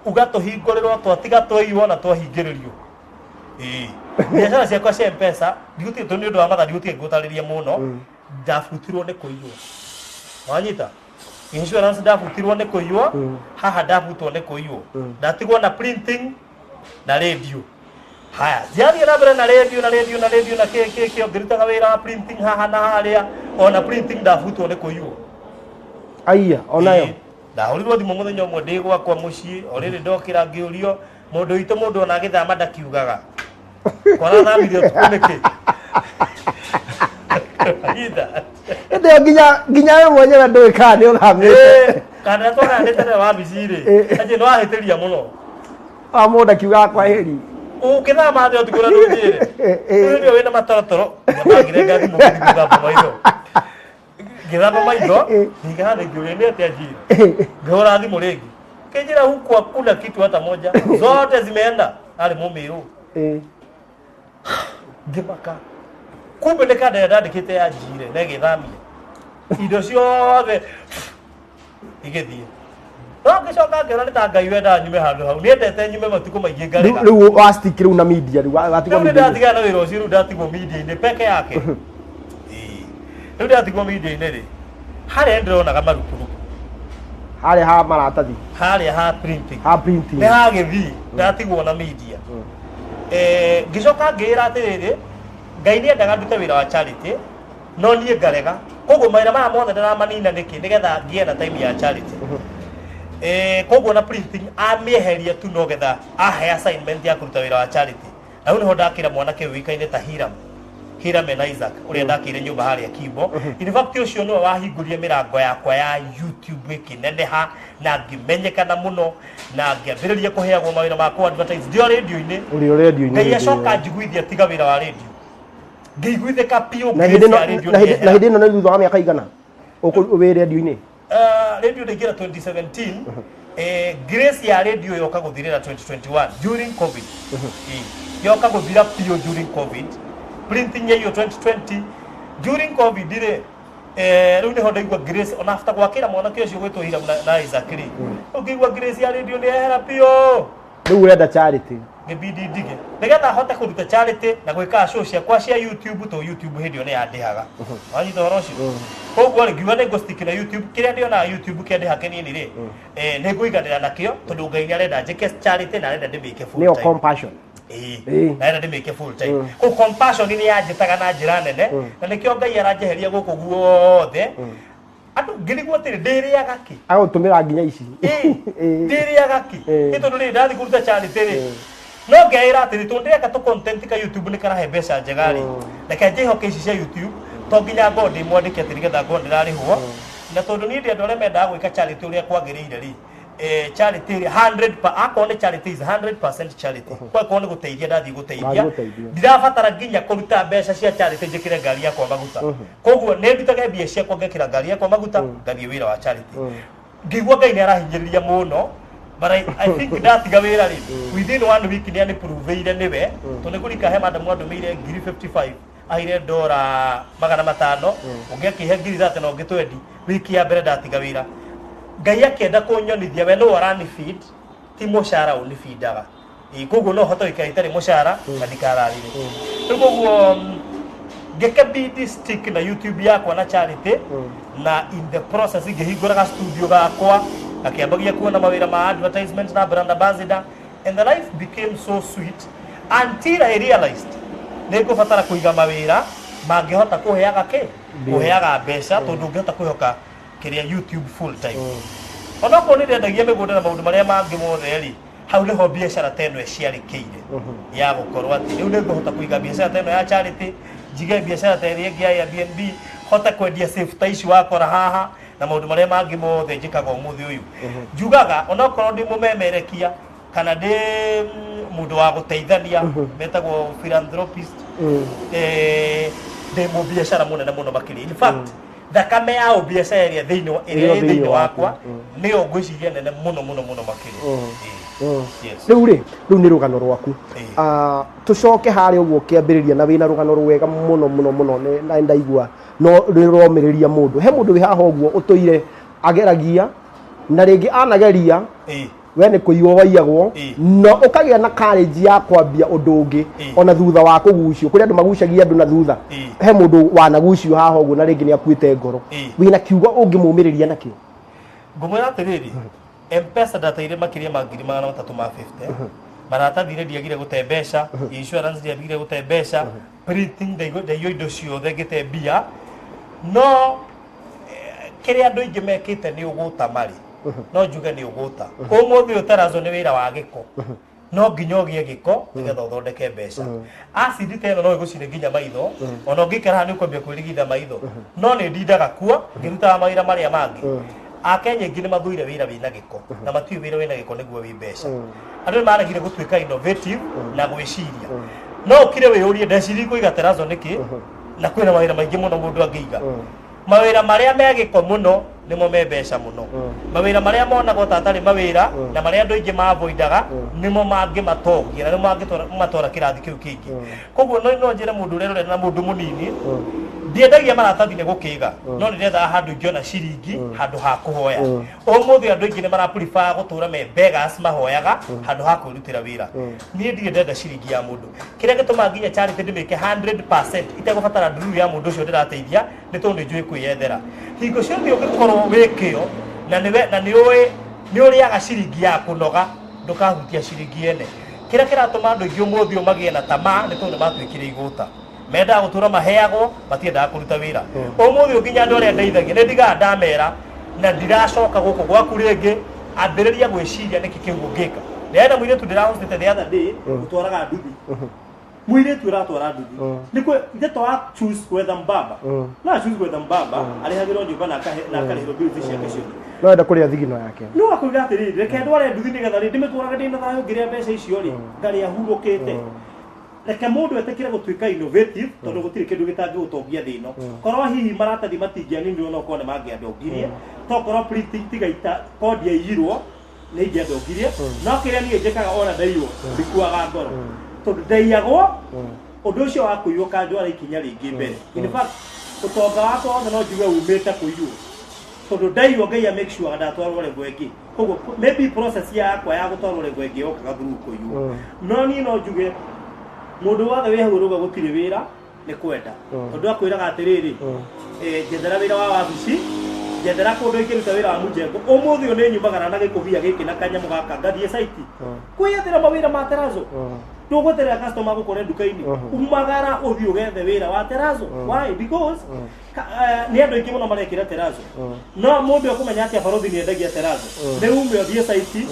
ugatũhingũrĩrwo twatiga twaiywo na twahingĩrĩrio biacara ciakwa cia M-Pesa ndigũtige tondũ nĩ ũndũ wa matha ndigũtige ngũtarĩria mũno ndabutirwo nĩ kũiywo wanyita insurance ndabutirwo nĩ kũiywo haha ndabutwo nĩ kũiywo ndatigwo na printing na radio haya ziathiĩ na mbere na radio na kĩo ngĩrutaga wĩra wa printing haha na harĩa ona printing ndabutwo nĩ kũiywo aiya onayo ndahũrirwo thimũ mũthenya ũmwe ndĩ gwakwa mũciĩ o rĩrĩ ndokĩra ngĩũrio mũndũ witũ mũndũ ona agĩthama ndakiugaga kwana thamirio tukũ nĩkĩ nginya we mwenyewe ndũĩ kana nĩ ũthamĩte kana twarandĩte na wabici-rĩ atĩ nĩ wahĩtĩria mũno mũndũ akiugaga kwa hĩri ũkĩthama thĩ ũtikũra ndũnjĩre ũrĩa wĩna matorotoro ngĩbangire ngathimũ ngĩthamba maitho ngĩthamba maitho nikaha ngĩũria nĩ atĩa njĩre ngĩhũra thimũ rĩngĩ kĩnjĩra huku hakuna kitu hata moja zote zimeenda arĩ mũmĩrũ ngĩmaka kumbe nĩ kanda ndandĩkĩte ya njire na ĩgĩthamia indo ciothe igĩthiĩ no ngĩcoka ngĩona nĩ ta Ngai wenda nyume handũ hau nĩendete nyume matukũ maingĩ ngarĩga rĩu wastik rĩu na media rĩu ndatigana na wĩra ũcio rĩu ndatigwo media-inĩ peke yake rĩu ndatigwo media-inĩ rĩ harĩa ndĩronaga marukuruku harĩa ha maratathi harĩa ha printing nĩ hagĩthiĩ ndatigwo na media ngĩcoka ngĩĩra atĩrĩrĩ Ngai nĩendaga ndute wĩra wa charity no niĩ ngarega koguo mawĩra maya mothe ndĩramanina nĩkĩ nĩgetha ngĩe na time ya charity koguo na printing amĩeheria tu no getha ahe assignment ya kũruta wĩra wa charity na rĩu nĩho ndakĩra mwanake ũĩkaine ta Hiram and Isaac ũrĩa ndakĩire nyũmba harĩa Kimbo in fact ũcio nĩwe wahingũrire mĩrango yakwa ya YouTube ĩkĩneneha na ngĩmenyekana mũno na ngĩambĩrĩria kũheagwo mawĩra makwa advertise ndĩ radio-inĩ Ngai acoka njiguithia tiga wĩra wa radio ngĩiguithĩka biũ na hĩndĩ ĩno nĩ thutha wa mĩaka igana wĩ radio-inĩ radio ndaingĩra 2017 grace ya radio yoka gũthirĩra 2021 during covid yoka gũthira biũ during covid printing ya hiyo 2020 during covid ile riu ni ho ndaigua Grace ona after gwakira mwanake ucio gwitwo hira na Isaac Lee ukigua Grace ya radio ni ehera pio riu wenda charity ngibidi ndige nigetha hote kuruta charity na gwika show ciakwa cia YouTube to YouTube hindi one yandihaga wanyita horo ucio koguo ngiuga ni stick na YouTube kiria ndio na YouTube kende hakenini ri ni nguiganira nakio tondu Ngai ni arenda njike charity na arenda ndimike full time ni compassion na arenda ndimike full time ko compassion ni yanjitaga na njira nene na nikio Ngai aranjeheria guku guothe atu ngirigwo tiri ndiriaga ki agutumira nginya ici ndiriaga ki itondu ni ndathi kuruta charity ri no ngeira atiri tundeka to content ka YouTube ni karahe mbeca njegari reke njihoke ici cia YouTube to nginya ngodi mwandike atiri getha ngodi rarihwo na tondu ni ndio ndore menda gwika charity uria kwagiriire ri charity 100 akone charity is 100% charity kwa ni guteithia ndathi guteithia ndirabatara nginya kuruta mbeca cia charity njikire ngari yakwa maguta koguo ni ndutage mbia ciakwa ngekira ngari yakwa maguta ngathie wira wa charity ngigwa Ngai ni arahinyiriria muno but I think that gawira ri within 1 week ni prove niwe to ni kurika he madam wandu meire ngiri 55 aire $500 ungekihe ngiri zate no ngitwendi wiki ya mbere ndatiga wira Ngai akenda kunyonithia we no arani feed ti mushara uni feedaga koguo no hoto ikaitari mushara na ndikararire koguo ngekabidi stick na YouTube yakwa na charity na in the process ngehinguraga studio gakwa akiambagia kuona mawira ma advertisements na brand ambassador and the life became so sweet until I realized nego fatara kuiga mawira mangehota kuheaga kuheaga mbeca tondu ngehota kuhoka kiria YouTube full time ona ko ni ndendagia migunda na maundu maria mangi mothe ri hau niho biashara teno eciarikeire ya gukorwo ati riu ningohota kuiga biashara teno ya charity njige biashara teno ya Airbnb hota kwendia safe ici wakora haha na maundu maria mangi mothe njikaga umuthi uyu njugaga ona korwo ndi mumemerekia kana ndi mundu wa guteithania metagwo philanthropist ndi mu biashara munene muno makiri in fact thakame ya biashara iria thiini wakwa niyo ngwiciria nene muno makiri riu ni rugano rwaku tucoke hari uguo kiambiriria na wina rugano rwega muno na ndaigua no riromiriria mundu he mundu wi haha uguo utoire ageragia na ringi anageria we ni kuiwa waiyagwo no ukagia na courage ya kwambia undu ungi ona thutha wa kugucio kuri andu magucagia andu na thutha he mundu wanagucio haha uguo na ringi ni akuite ngoro wina kiugo ungimumiriria nakio ngumwira atiriri M-Pesa data ile makiria magiri 350 maratathire ndiagire gute mbeca insurance ndiagire gute mbeca printing ndaiyo indo ciothe ngite mbia no kiria andu ingi mekite ni uguta mari no njuge ni uguta umuthi utarazo ni wira wa giko no nginya ogie giko nigetha uthondeke mbeca acid teno no igucine nginya maitho ona ngikara ni ukwambia kwirigitha maitho no ni ndindaga kuo ngiruta mawira maria mangi Akenya ngine mathuire wira wina giko na matiwe wira wina giko niguo wi mbeca andu maragire gutwika innovative na gwiciria no kire wiyurie ndeciri kuiga terazo niki na kwina mawira maingi muno mundu angiiga mawira maria megiko muno nimo me mbeca muno mawira maria monagwo tatari mawira na maria andu ingi mavoidaga nimo mangi matogia na nimo mangi matora kirathi kiu kingi koguo no njire mundu rero na mundu munini ndiendagia maratathi ni gukiga no niretha handu ngiona ciringi handu ha kuhoya umuthi andu ingi ni maraprefer gutura me beggars mahoyaga handu ha kwirutira wira nie ndiendenda ciringi ya mundu kiria gituma nginya charity ndimike 100% itegubatara nduru ya mundu ucio ndirateithia ni tondu njui kwiyethera hingo ciothe ugikorwo wikio na ni uriaga ciringi ya kunoga ndukahutia ciringi ene kiria kiratuma andu ingi umuthi magie na tamaa ni tondu matwikire iguta menda gutura maheagwo matiendaga kuruta wira umuthi nginya andu aria ndeithagia ni ndiga ndamera na ndiracoka guku gwaku ringi ambiriria gwiciria niki kiugo ngika ndenda mwire tu ndirahostete the other day gutwaraga nduthi mwire tu ratwara nduthi nikwe ndeto wa choose kwetha mbaba na choose kwetha mbaba arihagirwo nyumba na akarihiro bills ciake cio no enda kuria thigino yake no akuira atiri reke ndware nduthi nigetha ndimitwaraga ndina thayo ngiria mbeca icio ri ngari ahurukite reke mundu etekire gutwika innovative tondu gutiri kindu gitangi utongia thino korwo hihi maratathi matingia ni ndio no kone mangiandongirie to korwo printing tigaita code yaiyirwo ni ingiandongirie no kiria ni njikaga ona ndaiywo ndikuaga ngoro tondu ndaiagwo undu ucio wa kuiywo kandu ara ikinya ringi mbere in fact utonga wako no njuge umete kuiyo tondu ndai ngai make sure ndatwarwo rengo ingi koguo maybe process yakwa ya gutwarwo rengo ingi okaga through kuiyo no ni no njuge mundu wothe wehuruga gutire wira ni kwenda tondu akwiraga atiriri njethera wira wa wabici njethera kundu ingiruta wira wa mujengo umuthi one nyumagara na gikubia giki na kanyamu gaka ngathie site kwiyethira mawira ma terazo tugoterera customer gukore duka-ini umagara uthio gethe wira wa terazo why because ni andu ingi muno marekira terazo no mundu akumenya atia Baruthi ni endagia terazo riu ume othie site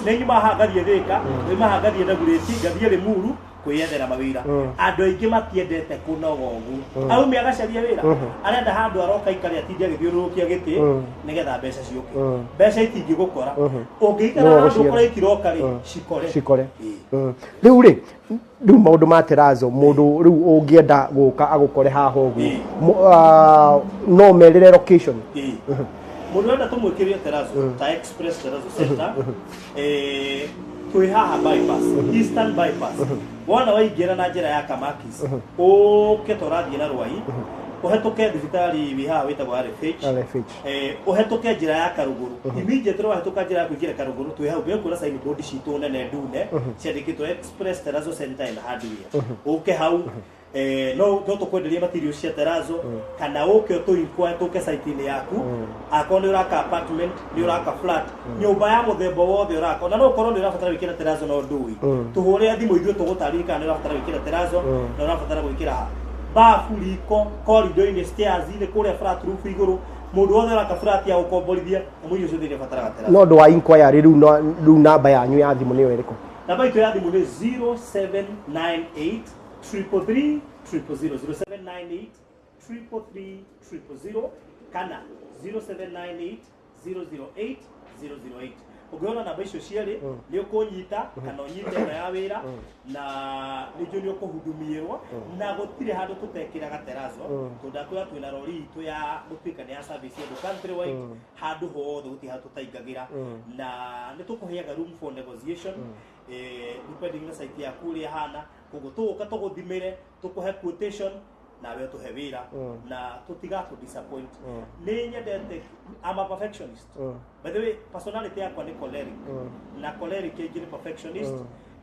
ni nyuma hangathie thika ni mahangathie na gureti ngathie rimuru kwiyethera mawira andu aingi matiendete kunogogu au me agacaria wira arenda handu aroka ikari atindi agithiurukia giti nigetha mbeca ciuke mbeca itingi gukora ungikara handu ukora itiroka ri cikore riu maundu ma terazo mundu riu ungienda guka agukore haha uguo no merire location mundu enda tumwikirie terazo ta express terazo center twi haha bypass eastern bypass wona waingira na njira ya Kamakis uke torathie na Rwai uhetuke thibitari wiha witagwo RFH uhetuke njira ya Karuguru immediately wahetuka njira ya kuingira Karuguru twi hau bekura sign board citu nene ndune ciandikitwo express terazo center and hardware uke hau no tukwenderia material cia terazo kana uke utuikwa tuke site ni yaku akoni uraka apartment ni uraka flat nyumba ya muthemba wothe uraka na no korwo ni urabatara gwikira terazo no ndui tuhure thimu ithuĩ tugutarika ni urabatara gwikira terazo na urabatara gwikira bafu riko corridor-ini stairs ni kuria flat roof iguru mundu wothe uraka flat ya ukomborithia na muiyo cio thini bataraga terazo no ndo wa inquiry riu namba yanyu ya thimu niyo iriko namba itu ya thimu ni 0798 333 00798 333 000 kana 0798 008 008 ugiona namba icio cieri ni ukunyita kana unyite na ya wira na nijo ni ukuhudumirwo na gutire handu tutekiraga terazo tundakwira twina rori itu ya gutwika ni ya service ya country wide handu hothe guti hatu taingagira na ni tukuheaga room for negotiation depending na site ya kuria hana kugutuka tuguthimire tukuhe quotation nawe tuhe wira na tutiga to disappoint ni nyendete I'm a perfectionist by the way personality yakwa ni choleric na choleric ni perfectionist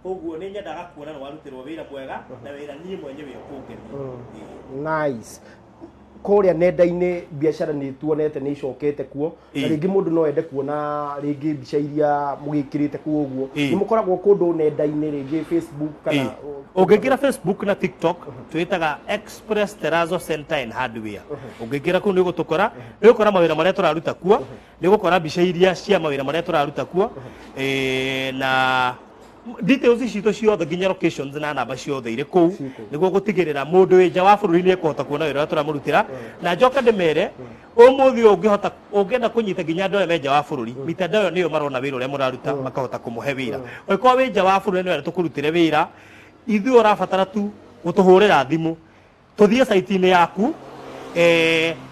koguo ni nyendaga kuona no warutirwo wira mwega na wira nie mwenyewe ukunge nice kuria nenda-ini biashara ni tuonete ni icokete kuo na ringi mundu no ende kuona ringi mbica iria mugikirite kuo uguo ni mukoragwo kundu nenda-ini ringi Facebook kana ungingira Facebook na TikTok twitaga Express Terazo Center and Hardware ungingira ku ni gutukora ni gukora mawira maria turaruta kuo ni gukora mbica iria cia mawira maria turaruta kuo na details ciito ciothe nginya locations na namba ciothe ire kuu niguo gutigirira mundu wi nja wa bururi ni ekuhota kuona wira turamurutira na njoka ndemere umuthi ungihota ungienda kunyita nginya andu aya nja wa bururi mitandao niyo marona wira uria muraruta makahota kumuhe wira oiko wi nja wa bururi ni wira tukurutire wira ithu urabatara tu gutuhurira thimu tuthie site-ini yaku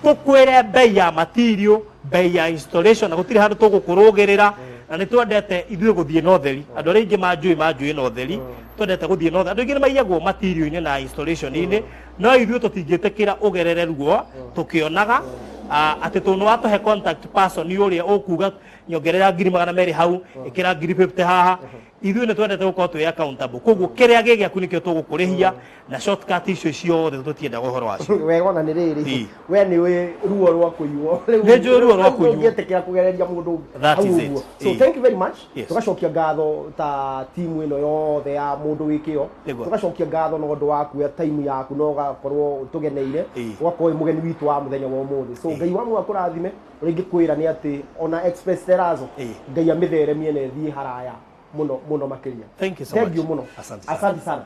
tukwire bei ya material bei ya installation na gutire handu tugukurugirira na ni twendete ithuĩ guthie na utheri andu aria ingi manjui na utheri twendete guthie na utheri andu ingi ni maiyagwo material-ini na installation-ini no ithuĩ tutingĩtĩkĩra ugerere ruo tukionaga ati tunu watuhe contact person uria ukuga nyongerera 200 hau ikira 50 haha ithuĩ ni twendete gukorwo twi accountable koguo kiria gigiaku nikio tugukurihia na shortcut icio ciothe tutienda guhoro wacio wegona ni riri we ni ruo rwa kuiwo ni njui ruo rwa kuiwo ngetekera kugereria mundu so thank you very much tugacokia ngatho ta timu ino yothe ya Mundu Wi Kio tugacokia ngatho no ndu wa kuya time yaku no gakorwo tugeneire ugakorwo mugeni witu wa muthenya wa umuthi so ngai wa mwaka kurathime ringi kwira ni ati ona Express Terazo ngai amitheremie ne thie haraya muno makiria thank you so much muno asante sana